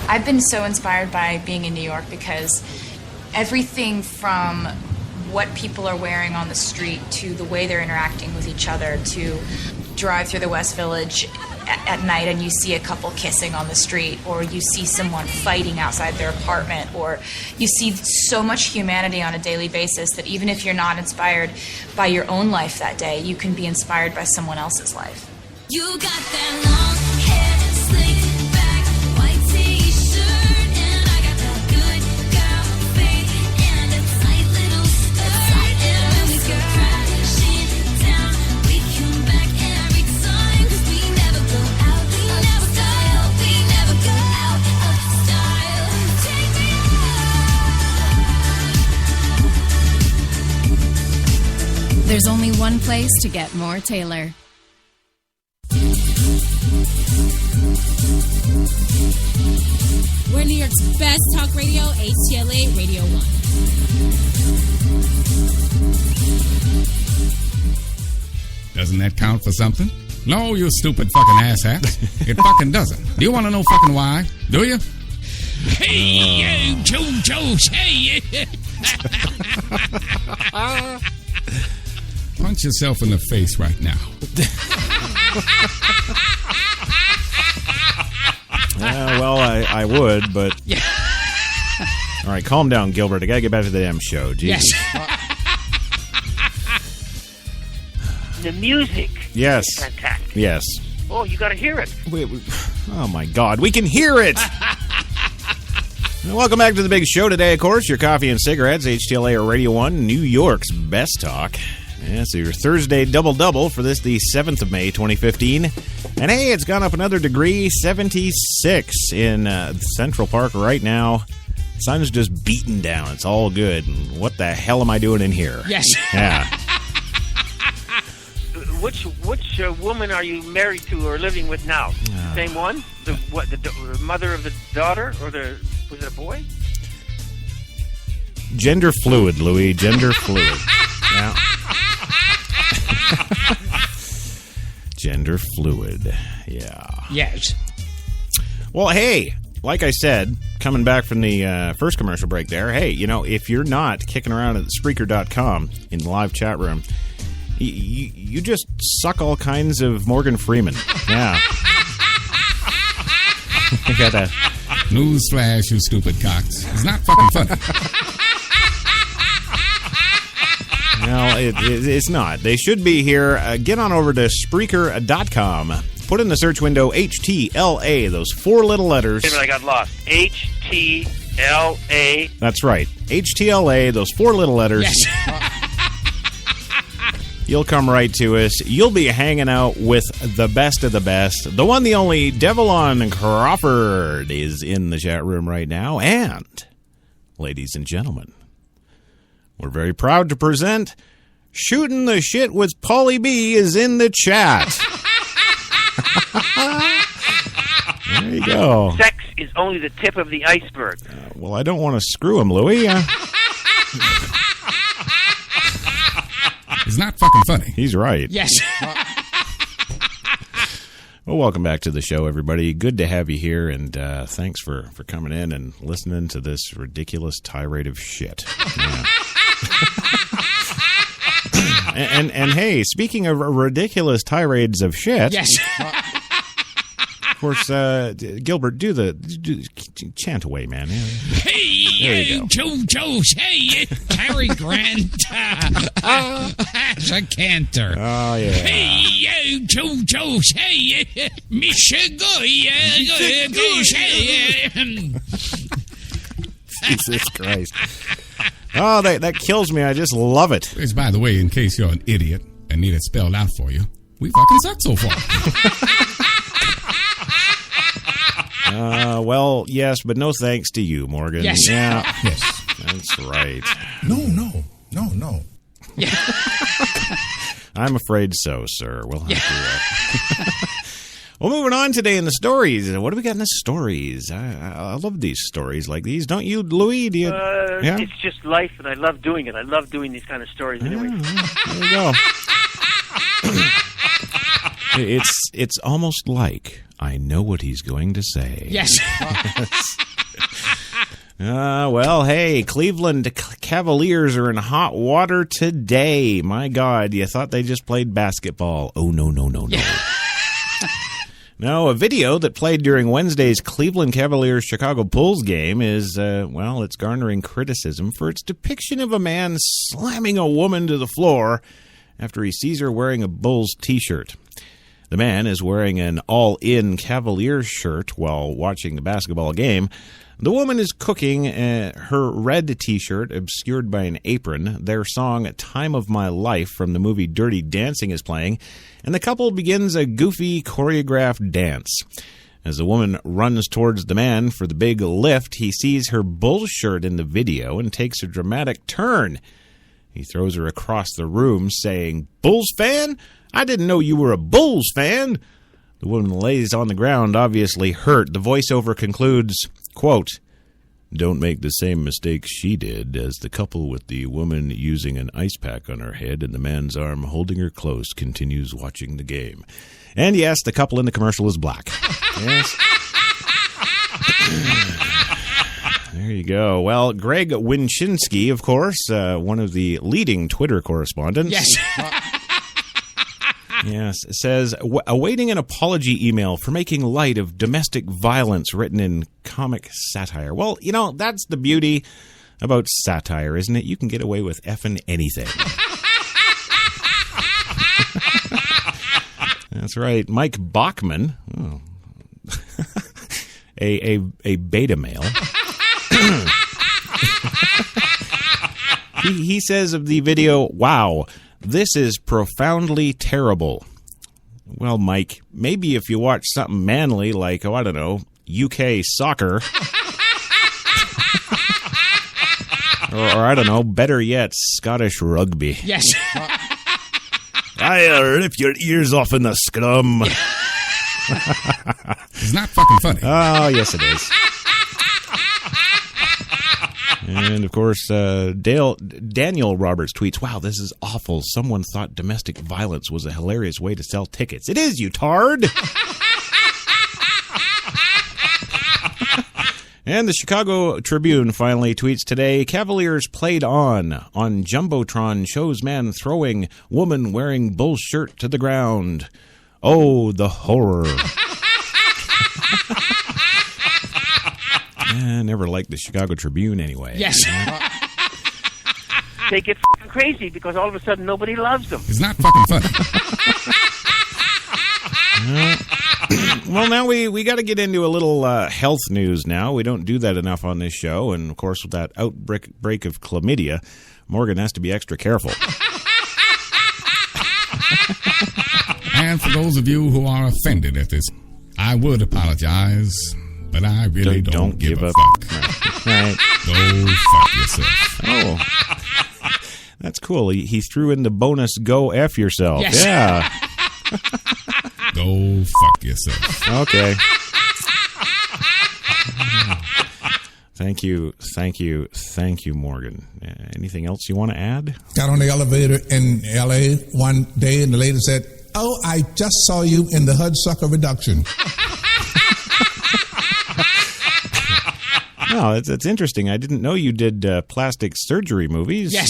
I've been so inspired by being in New York because everything from what people are wearing on the street to the way they're interacting with each other, to drive through the West Village at night and you see a couple kissing on the street, or you see someone fighting outside their apartment, or you see so much humanity on a daily basis that even if you're not inspired by your own life that day, you can be inspired by someone else's life. You got that long hair, slick back, white t-shirt, and I got that good girl face and a tight little skirt. And when we go crashing down, we come back every time, 'cause we never go out, we never style, we never go out of style. Take me There's only one place to get more Taylor. We're New York's best talk radio, HTLA Radio 1. Doesn't that count for something? No, you stupid fucking asshat. It fucking doesn't. Do you want to know fucking why? Do you? Hey, you, JoJo, hey. Punch yourself in the face right now. Well, I would, but... All right, calm down, Gilbert. I got to get back to the damn show. Jesus. Yes. The music Yes. is fantastic. Yes. Oh, you got to hear it. Oh, my God. We can hear it! Welcome back to the big show today, of course. Your coffee and cigarettes, HTLA or Radio 1, New York's best talk. Yeah, so your Thursday double-double for this, the 7th of May, 2015. And hey, it's gone up another degree, 76 in Central Park right now. Sun's just beating down. It's all good. What the hell am I doing in here? Yes. Yeah. Which woman are you married to or living with now? Same one? The mother of the daughter, or was it a boy? Gender fluid, Louis. Gender fluid. Yeah. Gender fluid. Yeah. Yes. Well, hey, like I said, coming back from the first commercial break there, hey, you know, if you're not kicking around at Spreaker.com in the live chat room, you just suck all kinds of Morgan Freeman. Yeah. I got that. Newsflash, you stupid cocks. It's not fucking funny. No, it's not. They should be here. Get on over to Spreaker.com. Put in the search window HTLA, those 4 little letters. I got lost. HTLA. That's right. HTLA, those 4 little letters. Yes. You'll come right to us. You'll be hanging out with the best of the best. The one, the only, Devlon Crawford is in the chat room right now. And, ladies and gentlemen, we're very proud to present Shooting the Shit with Paulie B is in the chat. There you go. Sex is only the tip of the iceberg. Well, I don't want to screw him, Louie. It's not fucking funny. He's right. Yes. Well, welcome back to the show, everybody. Good to have you here, and thanks for coming in and listening to this ridiculous tirade of shit. Yeah. and hey, speaking of ridiculous tirades of shit, yes. Of course, Gilbert, chant away, man. Hey, JoJo, hey, Cary Grant as a cantor. Oh, yeah. Hey, JoJo, hey, Jesus Christ. Oh, that kills me. I just love it. Which, by the way, in case you're an idiot and need it spelled out for you, we fucking suck so far. Well, yes, but no thanks to you, Morgan. Yes. Yeah. Yes. That's right. No. Yeah. I'm afraid so, sir. We'll have to... Well, moving on today in the stories. What do we got in the stories? I love these stories like these. Don't you, Louis? Do you? Yeah? It's just life, and I love doing it. I love doing these kind of stories anyway. There you go. It's almost like I know what he's going to say. Yes. Well, hey, Cleveland Cavaliers are in hot water today. My God, you thought they just played basketball. Oh, no. No, a video that played during Wednesday's Cleveland Cavaliers-Chicago Bulls game is, it's garnering criticism for its depiction of a man slamming a woman to the floor after he sees her wearing a Bulls t-shirt. The man is wearing an all-in Cavaliers shirt while watching the basketball game. The woman is cooking. Her red t-shirt obscured by an apron. Their song Time of My Life from the movie Dirty Dancing is playing, and the couple begins a goofy choreographed dance. As the woman runs towards the man for the big lift, he sees her Bulls shirt in the video and takes a dramatic turn. He throws her across the room, saying, "Bulls fan? I didn't know you were a Bulls fan." The woman lays on the ground, obviously hurt. The voiceover concludes, quote, "Don't make the same mistake she did," as the couple with the woman using an ice pack on her head and the man's arm holding her close continues watching the game. And yes, the couple in the commercial is black. Yes. There you go. Well, Greg Wyshynski, of course, one of the leading Twitter correspondents. Yes. Yes, says, awaiting an apology email for making light of domestic violence written in comic satire. Well, you know, that's the beauty about satire, isn't it? You can get away with effing anything. That's right. Mike Bachman, a beta male. He says of the video, wow, this is profoundly terrible. Well, Mike, maybe if you watch something manly like, I don't know, UK soccer. or I don't know, better yet, Scottish rugby. Yes. I rip your ears off in the scrum. It's not fucking funny. Oh, yes, it is. And, of course, Daniel Roberts tweets, wow, this is awful. Someone thought domestic violence was a hilarious way to sell tickets. It is, you tard! And the Chicago Tribune finally tweets today, Cavaliers played on Jumbotron shows man throwing woman wearing bull shirt to the ground. Oh, the horror. I never liked the Chicago Tribune anyway. Yes. They get f***ing crazy because all of a sudden nobody loves them. It's not fucking funny. Well, now we got to get into a little health news now. We don't do that enough on this show. And, of course, with that outbreak of chlamydia, Morgan has to be extra careful. And for those of you who are offended at this, I would apologize, but I really don't give a fuck. Right. Go fuck yourself. Oh. That's cool. He threw in the bonus, go F yourself. Yes. Yeah. Go fuck yourself. Okay. Thank you, Morgan. Anything else you want to add? Got on the elevator in L.A. one day, and the lady said, "Oh, I just saw you in the Hudsucker reduction." No, it's interesting. I didn't know you did plastic surgery movies. Yes.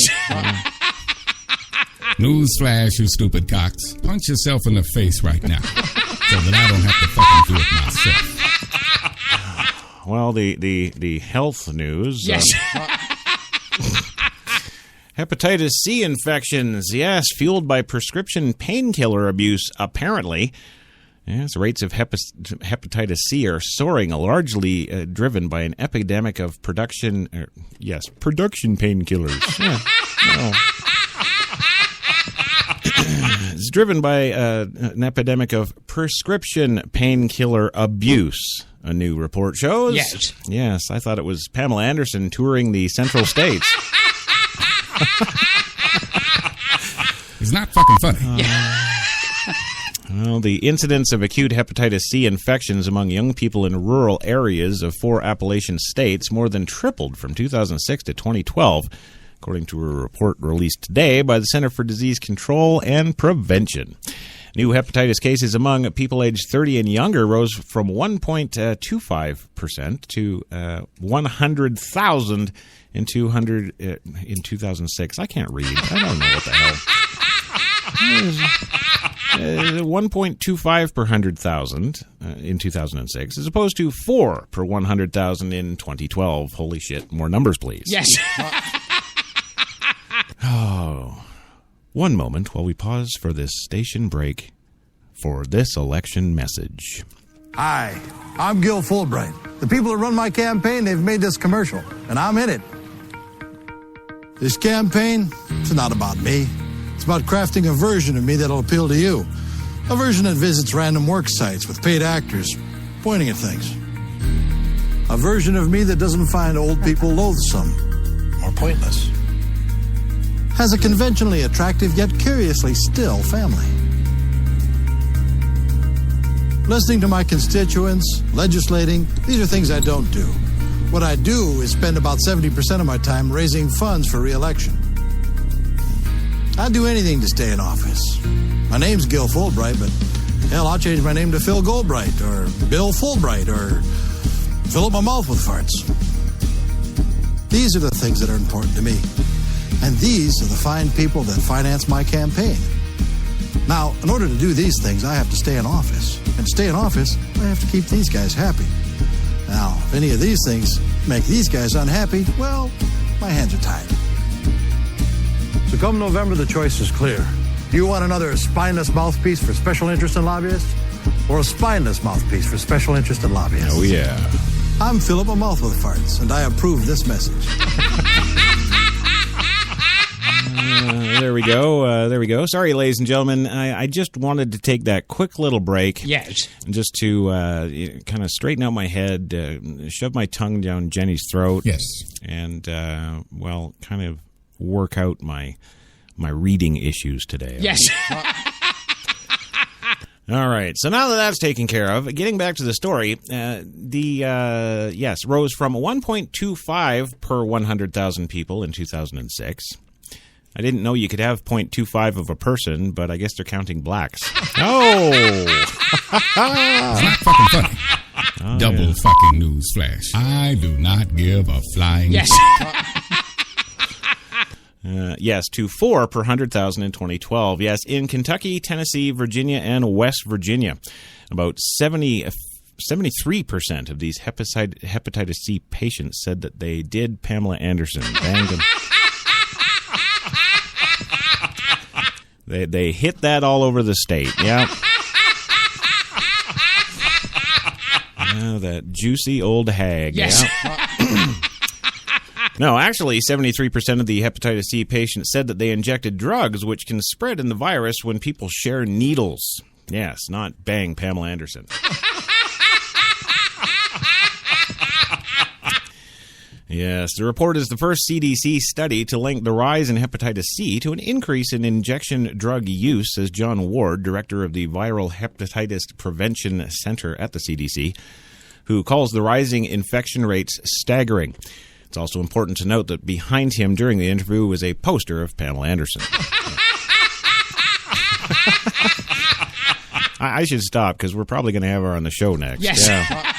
Newsflash, you stupid cocks. Punch yourself in the face right now so that I don't have to fucking do it myself. Well, the health news. Yes. Hepatitis C infections, yes, fueled by prescription painkiller abuse, apparently. Yes, rates of hepatitis C are soaring, largely driven by an epidemic of production painkillers. Yeah. Oh. It's driven by an epidemic of prescription painkiller abuse, a new report shows. Yes. Yes, I thought it was Pamela Anderson touring the Central States. It's not fucking funny. Well, the incidence of acute hepatitis C infections among young people in rural areas of 4 Appalachian states more than tripled from 2006 to 2012, according to a report released today by the Center for Disease Control and Prevention. New hepatitis cases among people aged 30 and younger rose from 1.25% to 100,000 in 2006. I can't read. I don't know what the hell. 1.25 per 100,000 in 2006, as opposed to 4 per 100,000 in 2012. Holy shit! More numbers, please. Yes. Oh, one moment while we pause for this station break for this election message. Hi, I'm Gil Fulbright. The people who run my campaign, they've made this commercial, and I'm in it. This campaign, it's not about me. It's about crafting a version of me that'll appeal to you. A version that visits random work sites with paid actors pointing at things. A version of me that doesn't find old people loathsome or pointless. Has a conventionally attractive yet curiously still family. Listening to my constituents, legislating, these are things I don't do. What I do is spend about 70% of my time raising funds for re-election. I'd do anything to stay in office. My name's Gil Fulbright, but hell, I'll change my name to Phil Goldbright or Bill Fulbright or fill up my mouth with farts. These are the things that are important to me. And these are the fine people that finance my campaign. Now, in order to do these things, I have to stay in office. And to stay in office, I have to keep these guys happy. Now, if any of these things make these guys unhappy, well, my hands are tied. So come November, the choice is clear. Do you want another spineless mouthpiece for special interest and lobbyists? Or a spineless mouthpiece for special interest and lobbyists? Oh, yeah. I'm Philip, a mouth with farts, and I approve this message. There we go. There we go. Sorry, ladies and gentlemen. I just wanted to take that quick little break. Yes. Just to kind of straighten out my head, shove my tongue down Jenny's throat. Yes. And, well, kind of work out my reading issues today. Yes. All right. So now that that's taken care of, getting back to the story, yes, rose from 1.25 per 100,000 people in 2006. I didn't know you could have 0.25 of a person, but I guess they're counting blacks. Oh! It's not fucking funny. Double fucking news flash. I do not give a flying Yes. Yes, to 4 per 100,000 in 2012. Yes, in Kentucky, Tennessee, Virginia, and West Virginia. About 73% of these hepatitis C patients said that they did Pamela Anderson. Banged them. They hit that all over the state. Yeah. Oh, that juicy old hag. Yes. Yeah. No, actually, 73% of the hepatitis C patients said that they injected drugs which can spread in the virus when people share needles. Yes, not bang Pamela Anderson. Yes, the report is the first CDC study to link the rise in hepatitis C to an increase in injection drug use, says John Ward, director of the Viral Hepatitis Prevention Center at the CDC, who calls the rising infection rates staggering. It's also important to note that behind him during the interview was a poster of Pamela Anderson. I should stop because we're probably going to have her on the show next. Yes. Yeah.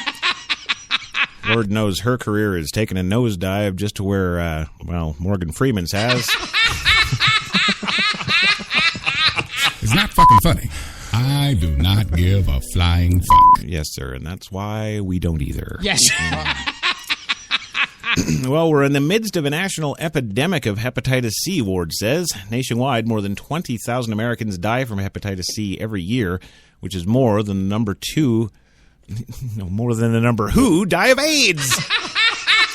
Lord knows her career is taking a nosedive just to where, Morgan Freeman's has. It's not fucking funny. I do not give a flying fuck. Yes, sir, and that's why we don't either. Yes. Well, we're in the midst of a national epidemic of hepatitis C, Ward says. Nationwide, more than 20,000 Americans die from hepatitis C every year, which is more than the number who die of AIDS.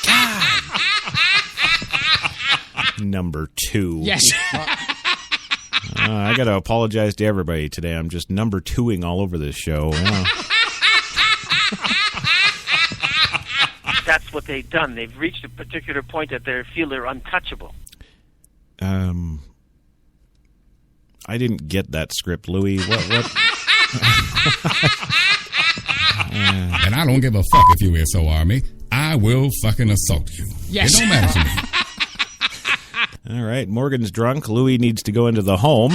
God. Number 2. Yes. I got to apologize to everybody today. I'm just number 2ing all over this show. Yeah. That's what they've done. They've reached a particular point that they feel they're untouchable. I didn't get that script, Louis. What? And I don't give a fuck if you SO Army. I will fucking assault you. Yes. It don't matter to me. All right, Morgan's drunk. Louis needs to go into the home.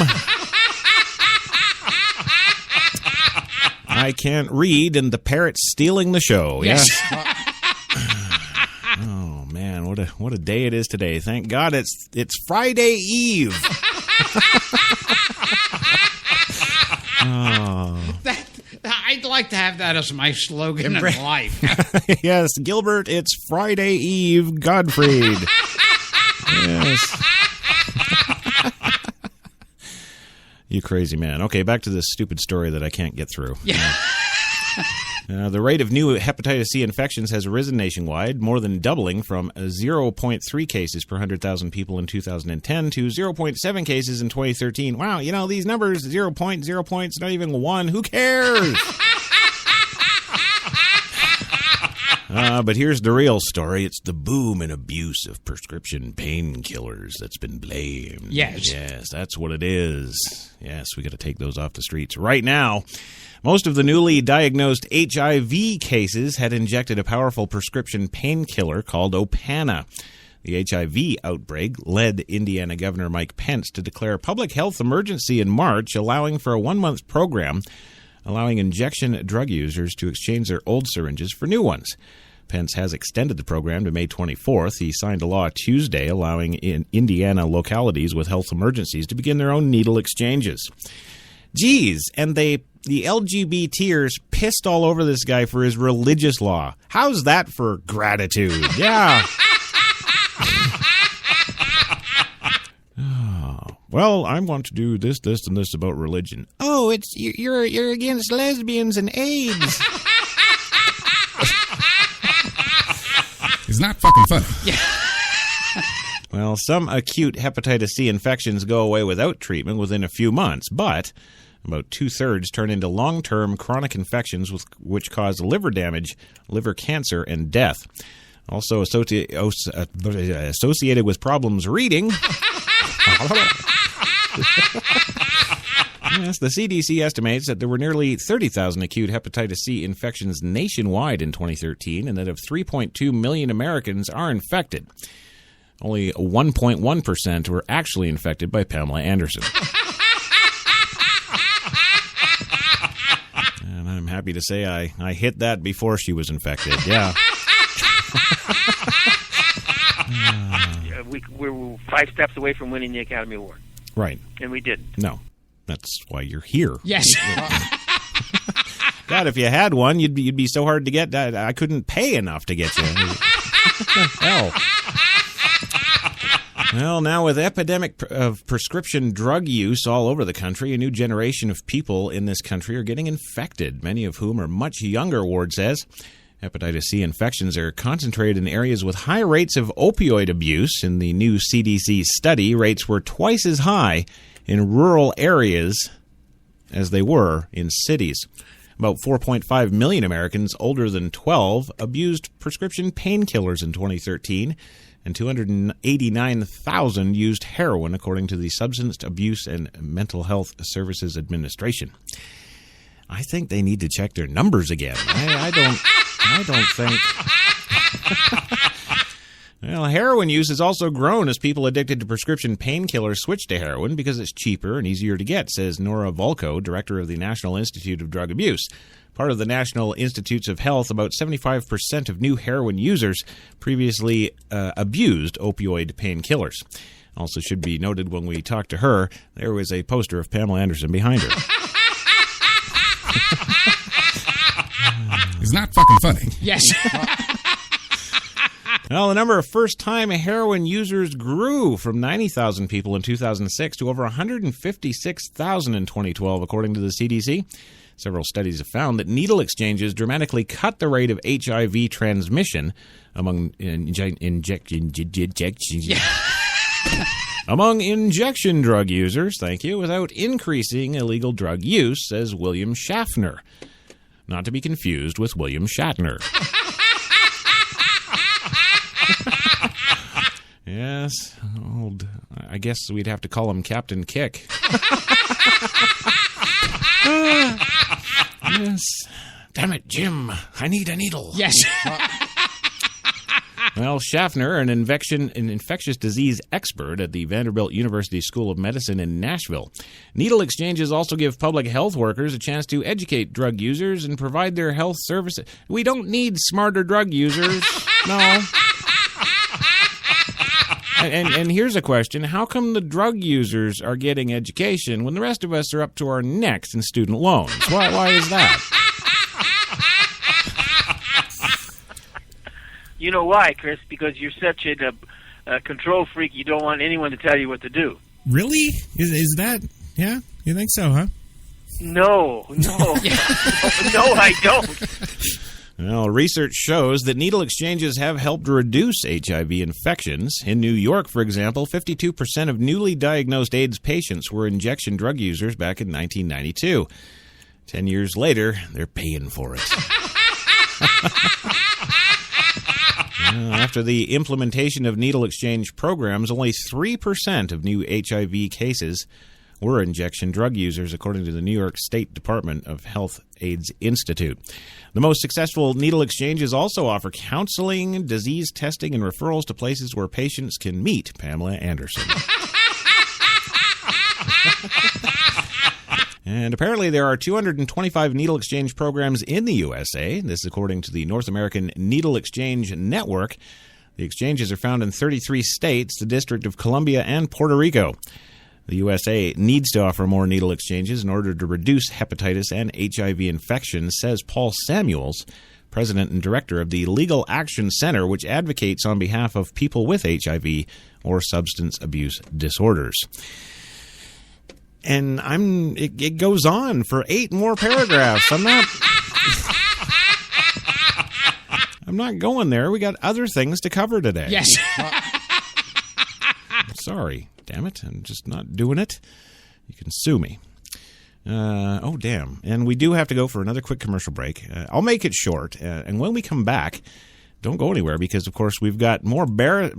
I can't read, and the parrot's stealing the show. Yes. Oh man, what a day it is today! Thank God it's Friday Eve. Oh. I'd like to have that as my slogan in life. Yes, Gilbert, it's Friday Eve, Gottfried. Yes. You crazy man. Okay, back to this stupid story that I can't get through. Yeah. The rate of new hepatitis C infections has risen nationwide, more than doubling from 0.3 cases per 100,000 people in 2010 to 0.7 cases in 2013. Wow, these numbers, 0 points, not even 1. Who cares? But here's the real story. It's the boom and abuse of prescription painkillers that's been blamed. Yes. Yes, that's what it is. Yes, we got to take those off the streets right now. Most of the newly diagnosed HIV cases had injected a powerful prescription painkiller called Opana. The HIV outbreak led Indiana Governor Mike Pence to declare a public health emergency in March, allowing for a 1-month program allowing injection drug users to exchange their old syringes for new ones. Pence has extended the program to May 24th. He signed a law Tuesday allowing Indiana localities with health emergencies to begin their own needle exchanges. Geez, and the LGBTers pissed all over this guy for his religious law. How's that for gratitude? Yeah. Well, I want to do this, and this about religion. Oh, you're against lesbians and AIDS. It's not fucking funny. Well, some acute hepatitis C infections go away without treatment within a few months, but about 2/3 turn into long-term chronic infections which cause liver damage, liver cancer, and death. Also associated with problems reading. Yes, the CDC estimates that there were nearly 30,000 acute hepatitis C infections nationwide in 2013, and that of 3.2 million Americans are infected, only 1.1% were actually infected by Pamela Anderson. And I'm happy to say I hit that before she was infected. Yeah. We were 5 steps away from winning the Academy Award. Right. And we didn't. No. That's why you're here. Yes. God, if you had one, you'd be so hard to get. I couldn't pay enough to get you. Hell. Well, now with epidemic of prescription drug use all over the country, a new generation of people in this country are getting infected, many of whom are much younger, Ward says. Hepatitis C infections are concentrated in areas with high rates of opioid abuse. In the new CDC study, rates were twice as high in rural areas as they were in cities. About 4.5 million Americans older than 12 abused prescription painkillers in 2013, and 289,000 used heroin, according to the Substance Abuse and Mental Health Services Administration. I think they need to check their numbers again. I don't think... Well, heroin use has also grown as people addicted to prescription painkillers switch to heroin because it's cheaper and easier to get, says Nora Volko, director of the National Institute of Drug Abuse. Part of the National Institutes of Health, about 75% of new heroin users previously abused opioid painkillers. Also should be noted when we talked to her, there was a poster of Pamela Anderson behind her. It's not fucking funny. Yes. Well, the number of first-time heroin users grew from 90,000 people in 2006 to over 156,000 in 2012, according to the CDC. Several studies have found that needle exchanges dramatically cut the rate of HIV transmission among among injection drug users, without increasing illegal drug use, says William Schaffner. Not to be confused with William Shatner. Yes, I guess we'd have to call him Captain Kick. Yes. Damn it, Jim. I need a needle. Yes. Well, Schaffner, an infectious disease expert at the Vanderbilt University School of Medicine in Nashville. Needle exchanges also give public health workers a chance to educate drug users and provide their health services. We don't need smarter drug users. No. And here's a question. How come the drug users are getting education when the rest of us are up to our necks in student loans? Why is that? You know why, Chris? Because you're such a control freak, you don't want anyone to tell you what to do. Really? Is that... Yeah? You think so, huh? No. No, I don't. Well, research shows that needle exchanges have helped reduce HIV infections. In New York, for example, 52% of newly diagnosed AIDS patients were injection drug users back in 1992. 10 years later, they're paying for it. After the implementation of needle exchange programs, only 3% of new HIV cases were injection drug users, according to the New York State Department of Health AIDS Institute. The most successful needle exchanges also offer counseling, disease testing, and referrals to places where patients can meet Pamela Anderson. And apparently there are 225 needle exchange programs in the USA. This is according to the North American Needle Exchange Network. The exchanges are found in 33 states, the District of Columbia, and Puerto Rico. The USA needs to offer more needle exchanges in order to reduce hepatitis and HIV infections, says Paul Samuels, president and director of the Legal Action Center, which advocates on behalf of people with HIV or substance abuse disorders. And it goes on for 8 more paragraphs. I'm not going there. We got other things to cover today. Yes. Sorry. Damn it. I'm just not doing it. You can sue me. Oh, damn. And we do have to go for another quick commercial break. I'll make it short. And when we come back, don't go anywhere because, of course, we've got more the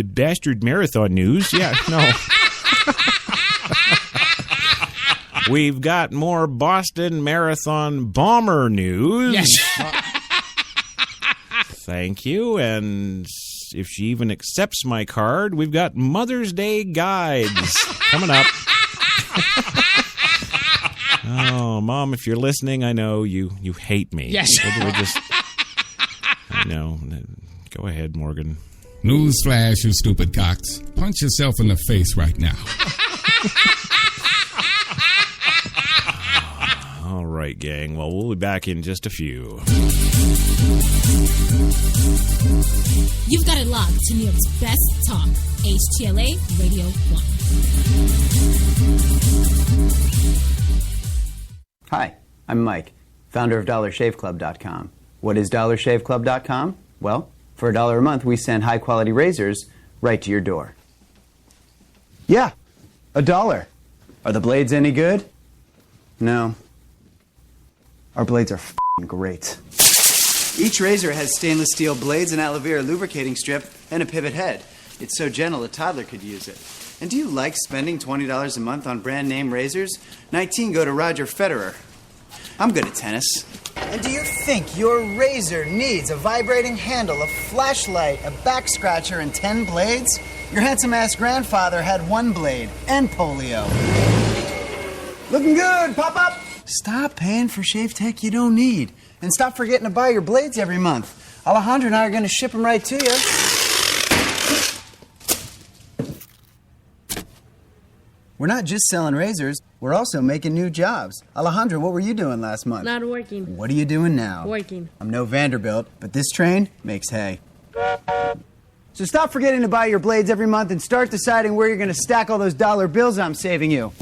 bastard marathon news. Yeah, no. We've got more Boston Marathon bomber news. Yes. Thank you. And if she even accepts my card, we've got Mother's Day guides coming up. Oh, Mom, if you're listening, I know you hate me. Yes. I know. Go ahead, Morgan. Newsflash, you stupid cocks. Punch yourself in the face right now. All right, gang. Well, we'll be back in just a few. You've got it locked to New York's best talk, HTLA Radio 1. Hi, I'm Mike, founder of DollarShaveClub.com. What is DollarShaveClub.com? Well, for $1 a month, we send high-quality razors right to your door. Yeah, $1. Are the blades any good? No. Our blades are f***ing great. Each razor has stainless steel blades, an aloe vera lubricating strip, and a pivot head. It's so gentle a toddler could use it. And do you like spending $20 a month on brand name razors? 19 go to Roger Federer. I'm good at tennis. And do you think your razor needs a vibrating handle, a flashlight, a back scratcher, and 10 blades? Your handsome-ass grandfather had 1 blade and polio. Looking good, pop-up! Stop paying for shave tech you don't need. And stop forgetting to buy your blades every month. Alejandro and I are going to ship them right to you. We're not just selling razors, we're also making new jobs. Alejandro, what were you doing last month? Not working. What are you doing now? Working. I'm no Vanderbilt, but this train makes hay. So stop forgetting to buy your blades every month and start deciding where you're going to stack all those dollar bills I'm saving you.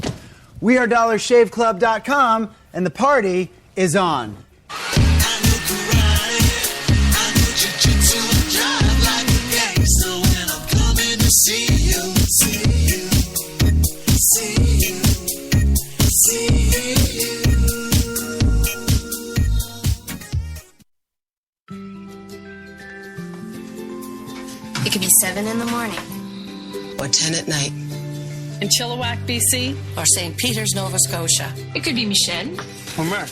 We are DollarShaveClub.com, and the party is on. It could be 7 in the morning. Or 10 at night. In Chilliwack, BC. Or St. Peters, Nova Scotia. It could be Michelle. Or Mark.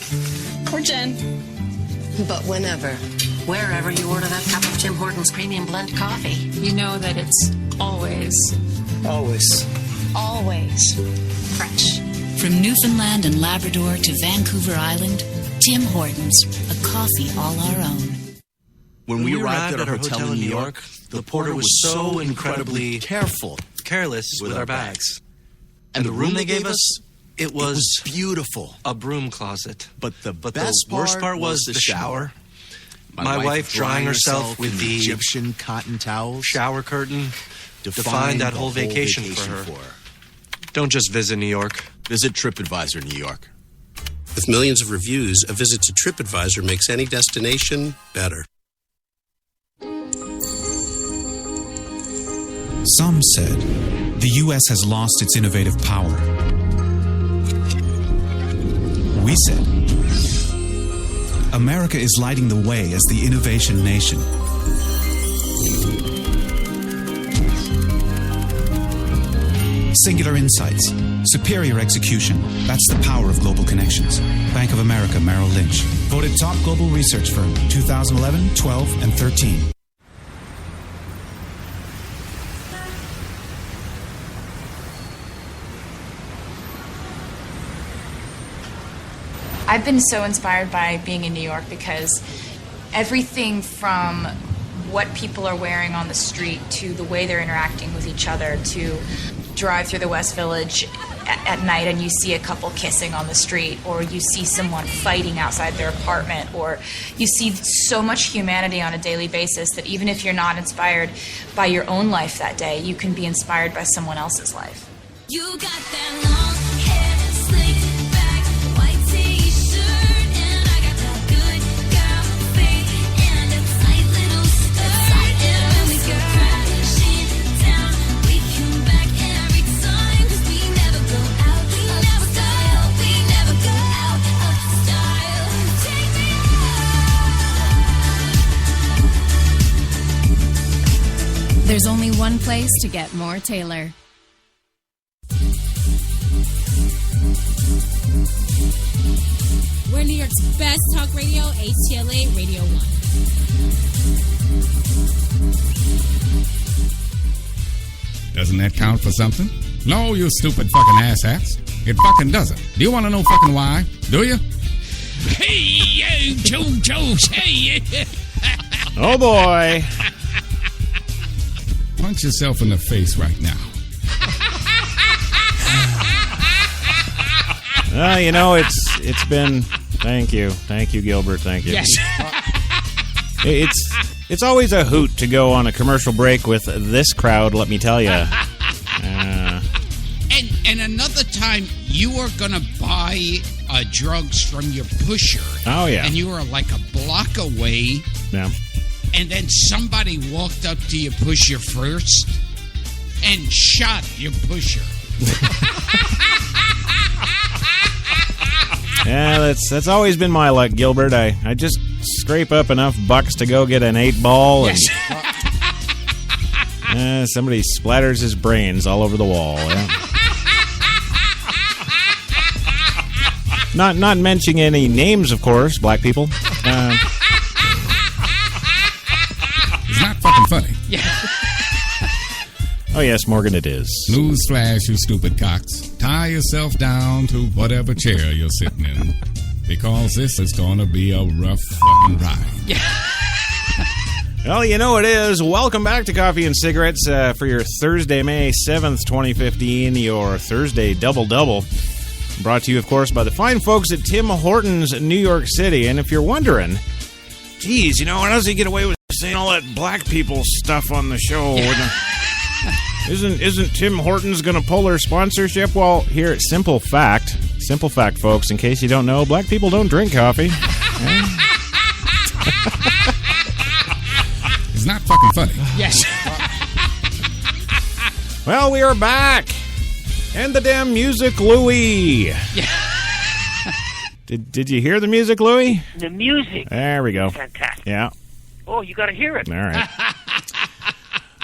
Or Jen. But whenever, wherever you order that cup of Tim Hortons Premium Blend Coffee, You know that it's always Always. fresh. From Newfoundland and Labrador to Vancouver Island, Tim Hortons, a coffee all our own. When we arrived at our hotel in New York, the porter was so incredibly careless with our bags. And the room they gave us, it was beautiful. A broom closet. But the worst part was the shower. My wife drying herself with the Egyptian cotton towels. shower curtain defined that whole vacation for her. Don't just visit New York. Visit TripAdvisor New York. With millions of reviews, a visit to TripAdvisor makes any destination better. Some said the U.S. has lost its innovative power. We said America is lighting the way as the innovation nation. Singular insights, superior execution. That's the power of global connections. Bank of America Merrill Lynch. Voted top global research firm 2011, 12, and 13. I've been so inspired by being in New York because everything from what people are wearing on the street to the way they're interacting with each other, to drive through the West Village at night and you see a couple kissing on the street, or you see someone fighting outside their apartment, or you see so much humanity on a daily basis that even if you're not inspired by your own life that day, you can be inspired by someone else's life. You got that long hair, slicked back, white t-shirt, and I got that good girl face, one place to get more Taylor. We're New York's best talk radio, HTLA Radio 1. Doesn't that count for something? No, you stupid fucking asshats. It fucking doesn't. Do you want to know fucking why? Do you? Hey, yo, Joe, hey. Oh, boy. Punch yourself in the face right now. You know, it's been... Thank you, Gilbert. Thank you. Yes. It's always a hoot to go on a commercial break with this crowd. Let me tell you. And another time, you were gonna buy drugs from your pusher. Oh yeah. And you were like a block away. Yeah. And then somebody walked up to your pusher first and shot your pusher. Yeah, that's always been my luck, Gilbert. I just scrape up enough bucks to go get an 8-ball, and somebody splatters his brains all over the wall. Yeah. Not mentioning any names, of course, black people. It's not fucking funny. Yeah. Oh, yes, Morgan, it is. Newsflash, you stupid cocks. Tie yourself down to whatever chair you're sitting in, because this is going to be a rough fucking ride. Yeah. Well, you know it is. Welcome back to Coffee and Cigarettes for your Thursday, May 7th, 2015, your Thursday Double-Double. Brought to you, of course, by the fine folks at Tim Hortons, New York City. And if you're wondering, geez, you know, how does he get away with saying all that black people stuff on the show? Yeah. Isn't Tim Hortons going to pull their sponsorship? Well, here at Simple Fact, folks, in case you don't know, black people don't drink coffee. It's not fucking funny. Yes. Well, we are back. And the damn music, Louie. Yeah. Did you hear the music, Louie? The music. There we go. Fantastic. Yeah. Oh, you got to hear it. All right.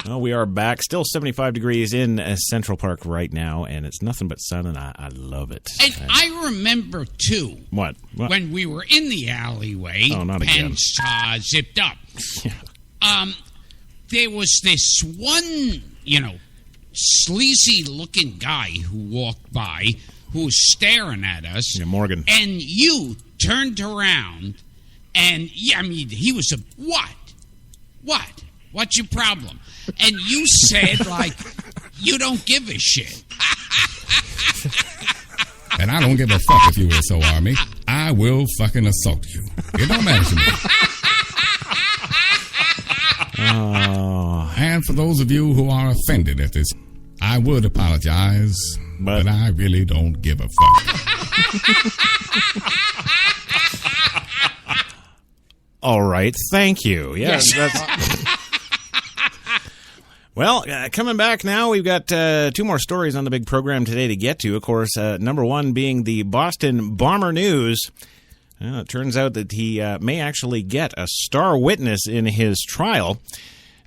Well, we are back. Still 75 degrees in Central Park right now, and it's nothing but sun, and I love it. And I remember, too, What? when we were in the alleyway, Oh, not pants zipped up. There was this one, sleazy-looking guy who walked by who was staring at us. Yeah, Morgan. And you turned around, and, he was what? What's your problem? And you said, you don't give a shit. And I don't give a fuck if you will so army. I will fucking assault you. It don't matter to me. And for those of you who are offended at this, I would apologize, but I really don't give a fuck. All right, thank you. Yes. Well, coming back now, we've got two more stories on the big program today to get to. Of course, number one being the Boston Bomber News. It turns out that he may actually get a star witness in his trial.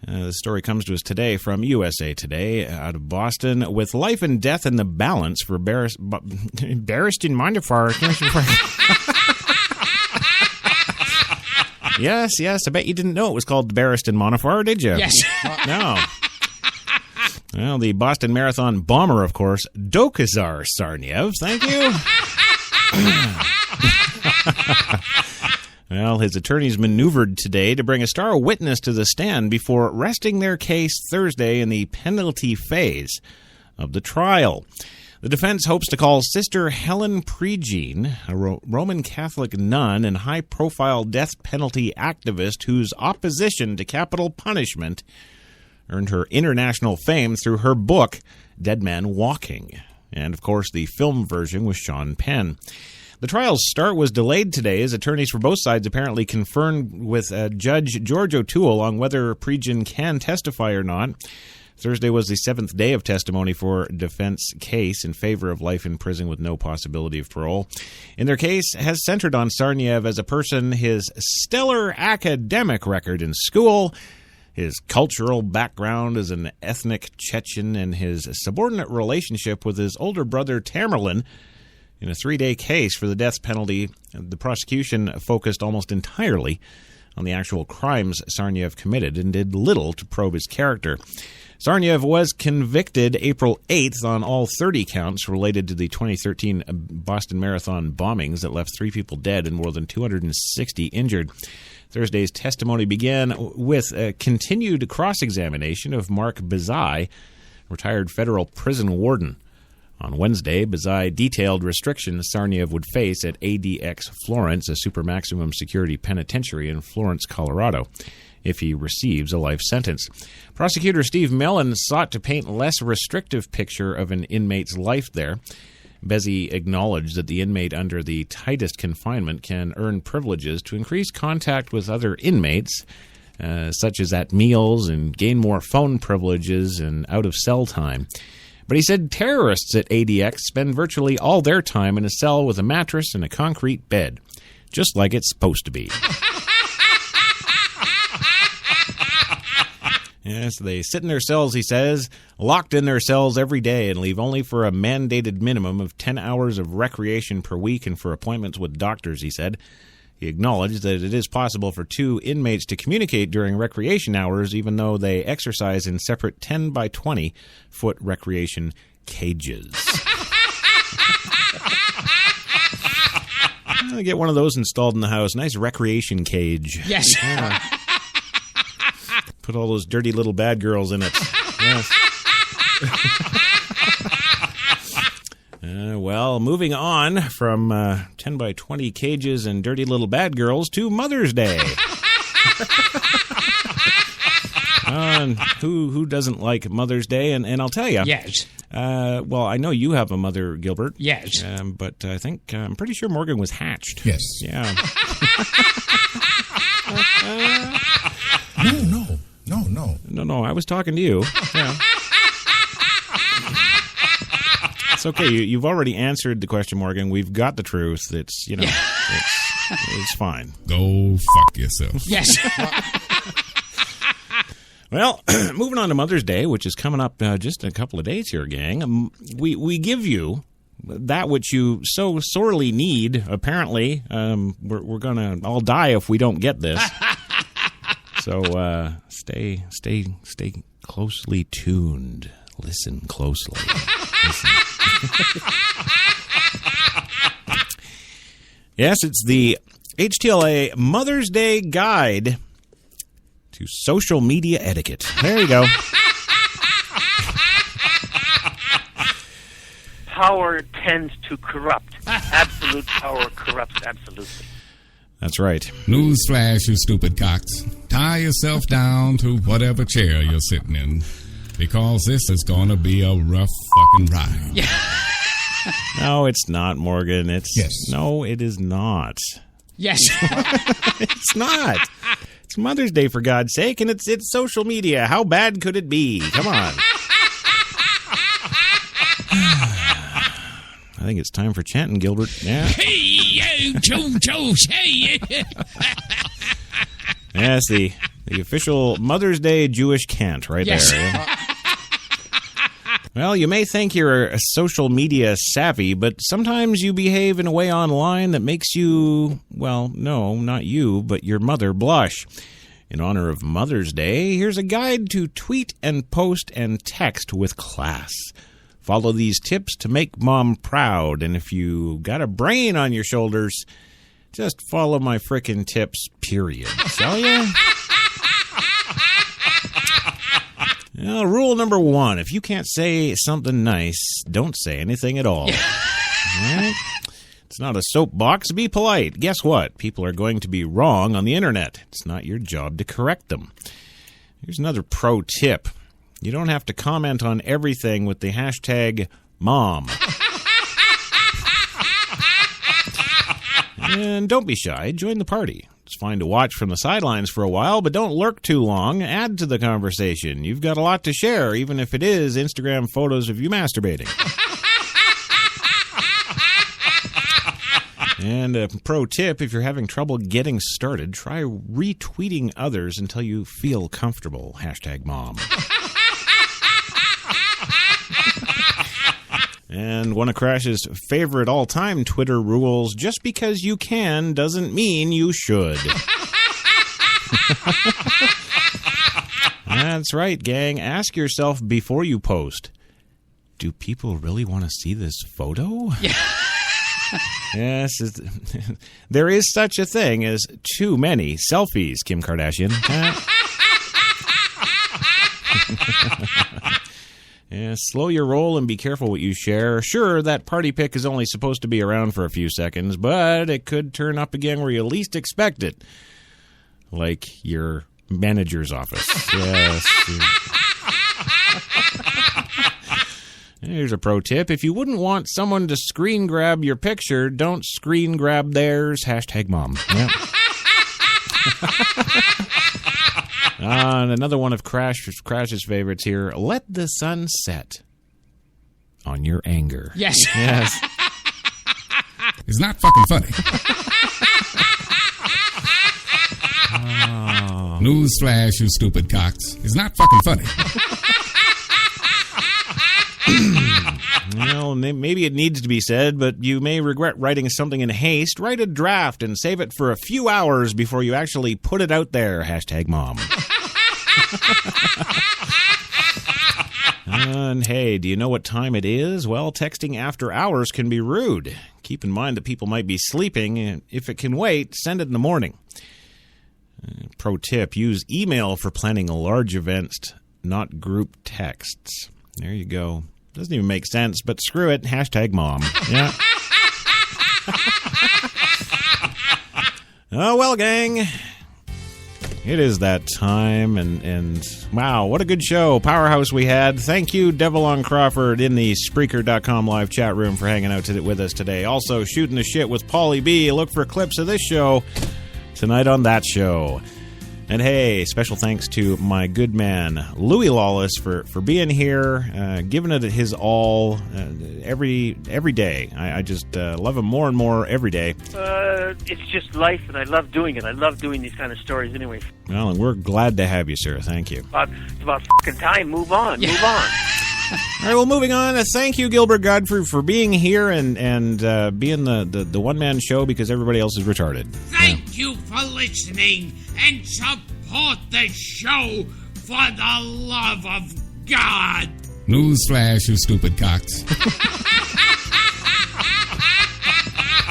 The story comes to us today from USA Today out of Boston. With life and death in the balance for Barristan Montefiore. Yes, I bet you didn't know it was called Barristan Montefiore, did you? Yes. No. Well, the Boston Marathon bomber, of course, Dokazar Sarniev. Thank you. Well, his attorneys maneuvered today to bring a star witness to the stand before resting their case Thursday in the penalty phase of the trial. The defense hopes to call Sister Helen Pregine, a Roman Catholic nun and high-profile death penalty activist whose opposition to capital punishment earned her international fame through her book, Dead Man Walking. And, of course, the film version with Sean Penn. The trial's start was delayed today as attorneys for both sides apparently conferred with Judge George O'Toole on whether Pregine can testify or not. Thursday was the seventh day of testimony for defense case in favor of life in prison with no possibility of parole. In their case has centered on Sarniev as a person, his stellar academic record in school, his cultural background as an ethnic Chechen, and his subordinate relationship with his older brother Tamerlan. In a 3-day case for the death penalty, the prosecution focused almost entirely on the actual crimes Tsarnaev committed and did little to probe his character. Tsarnaev was convicted April 8th on all 30 counts related to the 2013 Boston Marathon bombings that left 3 people dead and more than 260 injured. Thursday's testimony began with a continued cross-examination of Mark Bazai, retired federal prison warden. On Wednesday, Bazai detailed restrictions Tsarnaev would face at ADX Florence, a super maximum security penitentiary in Florence, Colorado, if he receives a life sentence. Prosecutor Steve Mellon sought to paint a less restrictive picture of an inmate's life there. Bezzi acknowledged that the inmate under the tightest confinement can earn privileges to increase contact with other inmates, such as at meals, and gain more phone privileges and out-of-cell time. But he said terrorists at ADX spend virtually all their time in a cell with a mattress and a concrete bed, just like it's supposed to be. Yes, they sit in their cells, he says, locked in their cells every day, and leave only for a mandated minimum of 10 hours of recreation per week and for appointments with doctors, he said. He acknowledged that it is possible for 2 inmates to communicate during recreation hours, even though they exercise in separate 10 by 20 foot recreation cages. I'll get one of those installed in the house. Nice recreation cage. Yes. Yeah. Put all those dirty little bad girls in it. Yes. Well, moving on from 10 by 20 cages and dirty little bad girls to Mother's Day. Who doesn't like Mother's Day? And I'll tell you. Yes. Well, I know you have a mother, Gilbert. Yes. But I think I'm pretty sure Morgan was hatched. Yes. Yeah. No. I was talking to you. Yeah. It's okay. You've already answered the question, Morgan. We've got the truth. It's it's fine. Go fuck yourself. Yes. Well, moving on to Mother's Day, which is coming up just in a couple of days here, gang. We give you that which you so sorely need. Apparently, we're gonna all die if we don't get this. So stay closely tuned. Listen closely. Listen. Yes, it's the HTLA Mother's Day Guide to Social Media Etiquette. There you go. Power tends to corrupt. Absolute power corrupts absolutely. That's right. Newsflash, you stupid cocks. Tie yourself down to whatever chair you're sitting in, because this is going to be a rough fucking ride. Yeah. No, it's not, Morgan. Yes. No, it is not. Yes. It's not. It's Mother's Day, for God's sake, and it's social media. How bad could it be? Come on. I think it's time for chanting, Gilbert. Yeah. Hey, yo, Joe, hey. Yes, the official Mother's Day Jewish cant right there. Yeah. Well, you may think you're a social media savvy, but sometimes you behave in a way online that makes you, well, no, not you, but your mother blush. In honor of Mother's Day, here's a guide to tweet and post and text with class. Follow these tips to make mom proud, and if you got a brain on your shoulders, just follow my frickin' tips, period. Shall ya? Well, rule number 1, if you can't say something nice, don't say anything at all. All right? It's not a soapbox. Be polite. Guess what? People are going to be wrong on the internet. It's not your job to correct them. Here's another pro tip. You don't have to comment on everything with the hashtag mom. And don't be shy. Join the party. It's fine to watch from the sidelines for a while, but don't lurk too long. Add to the conversation. You've got a lot to share, even if it is Instagram photos of you masturbating. And a pro tip, if you're having trouble getting started, try retweeting others until you feel comfortable. #mom. And one of Crash's favorite all-time Twitter rules, just because you can doesn't mean you should. That's right, gang. Ask yourself before you post, do people really want to see this photo? Yeah. Yes, there is such a thing as too many selfies, Kim Kardashian. Yeah, slow your roll and be careful what you share. Sure, that party pic is only supposed to be around for a few seconds, but it could turn up again where you least expect it. Like your manager's office. Yes. Here's a pro tip. If you wouldn't want someone to screen grab your picture, don't screen grab theirs. #mom. Yep. And another one of Crash's favorites here. Let the sun set on your anger. Yes. Yes. It's not fucking funny. Oh. Newsflash, you stupid cocks. It's not fucking funny. Well, maybe it needs to be said, but you may regret writing something in haste. Write a draft and save it for a few hours before you actually put it out there. #mom. And hey, do you know what time it is? Well, texting after hours can be rude. Keep in mind that people might be sleeping, and if it can wait, send it in the morning. Pro tip, use email for planning large events, not group texts. There you go. Doesn't even make sense, but screw it. #mom. Yeah. Oh, well, gang. It is that time, and wow, what a good show. Powerhouse we had. Thank you, Devil Crawford, in the Spreaker.com live chat room for hanging out with us today. Also, Shooting the Shit with Paulie B. Look for clips of this show tonight on that show. And hey, special thanks to my good man, Louis Lawless, for being here, giving it his all every day. I just love him more and more every day. It's just life, and I love doing it. I love doing these kind of stories anyway. Well, and we're glad to have you, sir. Thank you. It's about fucking time. Move on. Move on. All right, well, moving on. Thank you, Gilbert Godfrey, for being here and being the one-man show because everybody else is retarded. Thank you for listening and support the show for the love of God. Newsflash, you stupid cocks.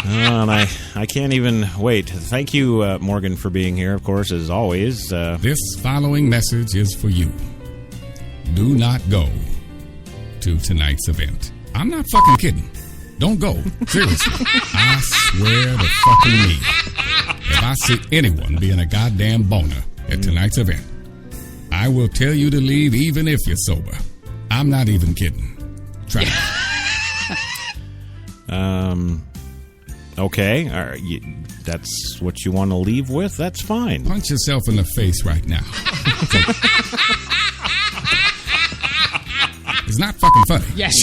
And I can't even wait. Thank you, Morgan, for being here, of course, as always. This following message is for you. Do not go to tonight's event. I'm not fucking kidding. Don't go. Seriously. I swear to fucking me. If I see anyone being a goddamn boner at tonight's event, I will tell you to leave even if you're sober. I'm not even kidding. Try it. Okay. That's what you want to leave with? That's fine. Punch yourself in the face right now. It's not fucking funny. Yes.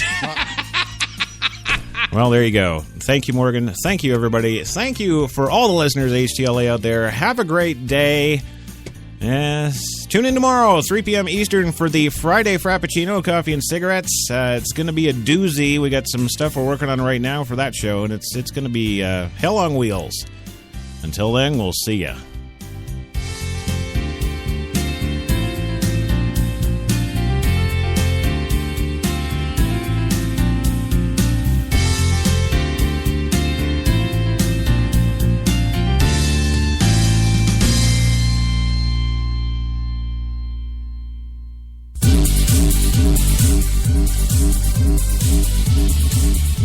Well, there you go. Thank you, Morgan. Thank you, everybody. Thank you for all the listeners at HTLA out there. Have a great day. Yes. Tune in tomorrow, 3 p.m. Eastern, for the Friday Frappuccino, Coffee and Cigarettes. It's going to be a doozy. We got some stuff we're working on right now for that show, and it's going to be hell on wheels. Until then, we'll see ya.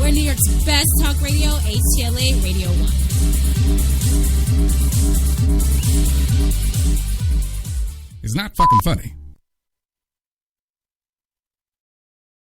We're New York's best talk radio, HTLA Radio 1. It's not fucking funny.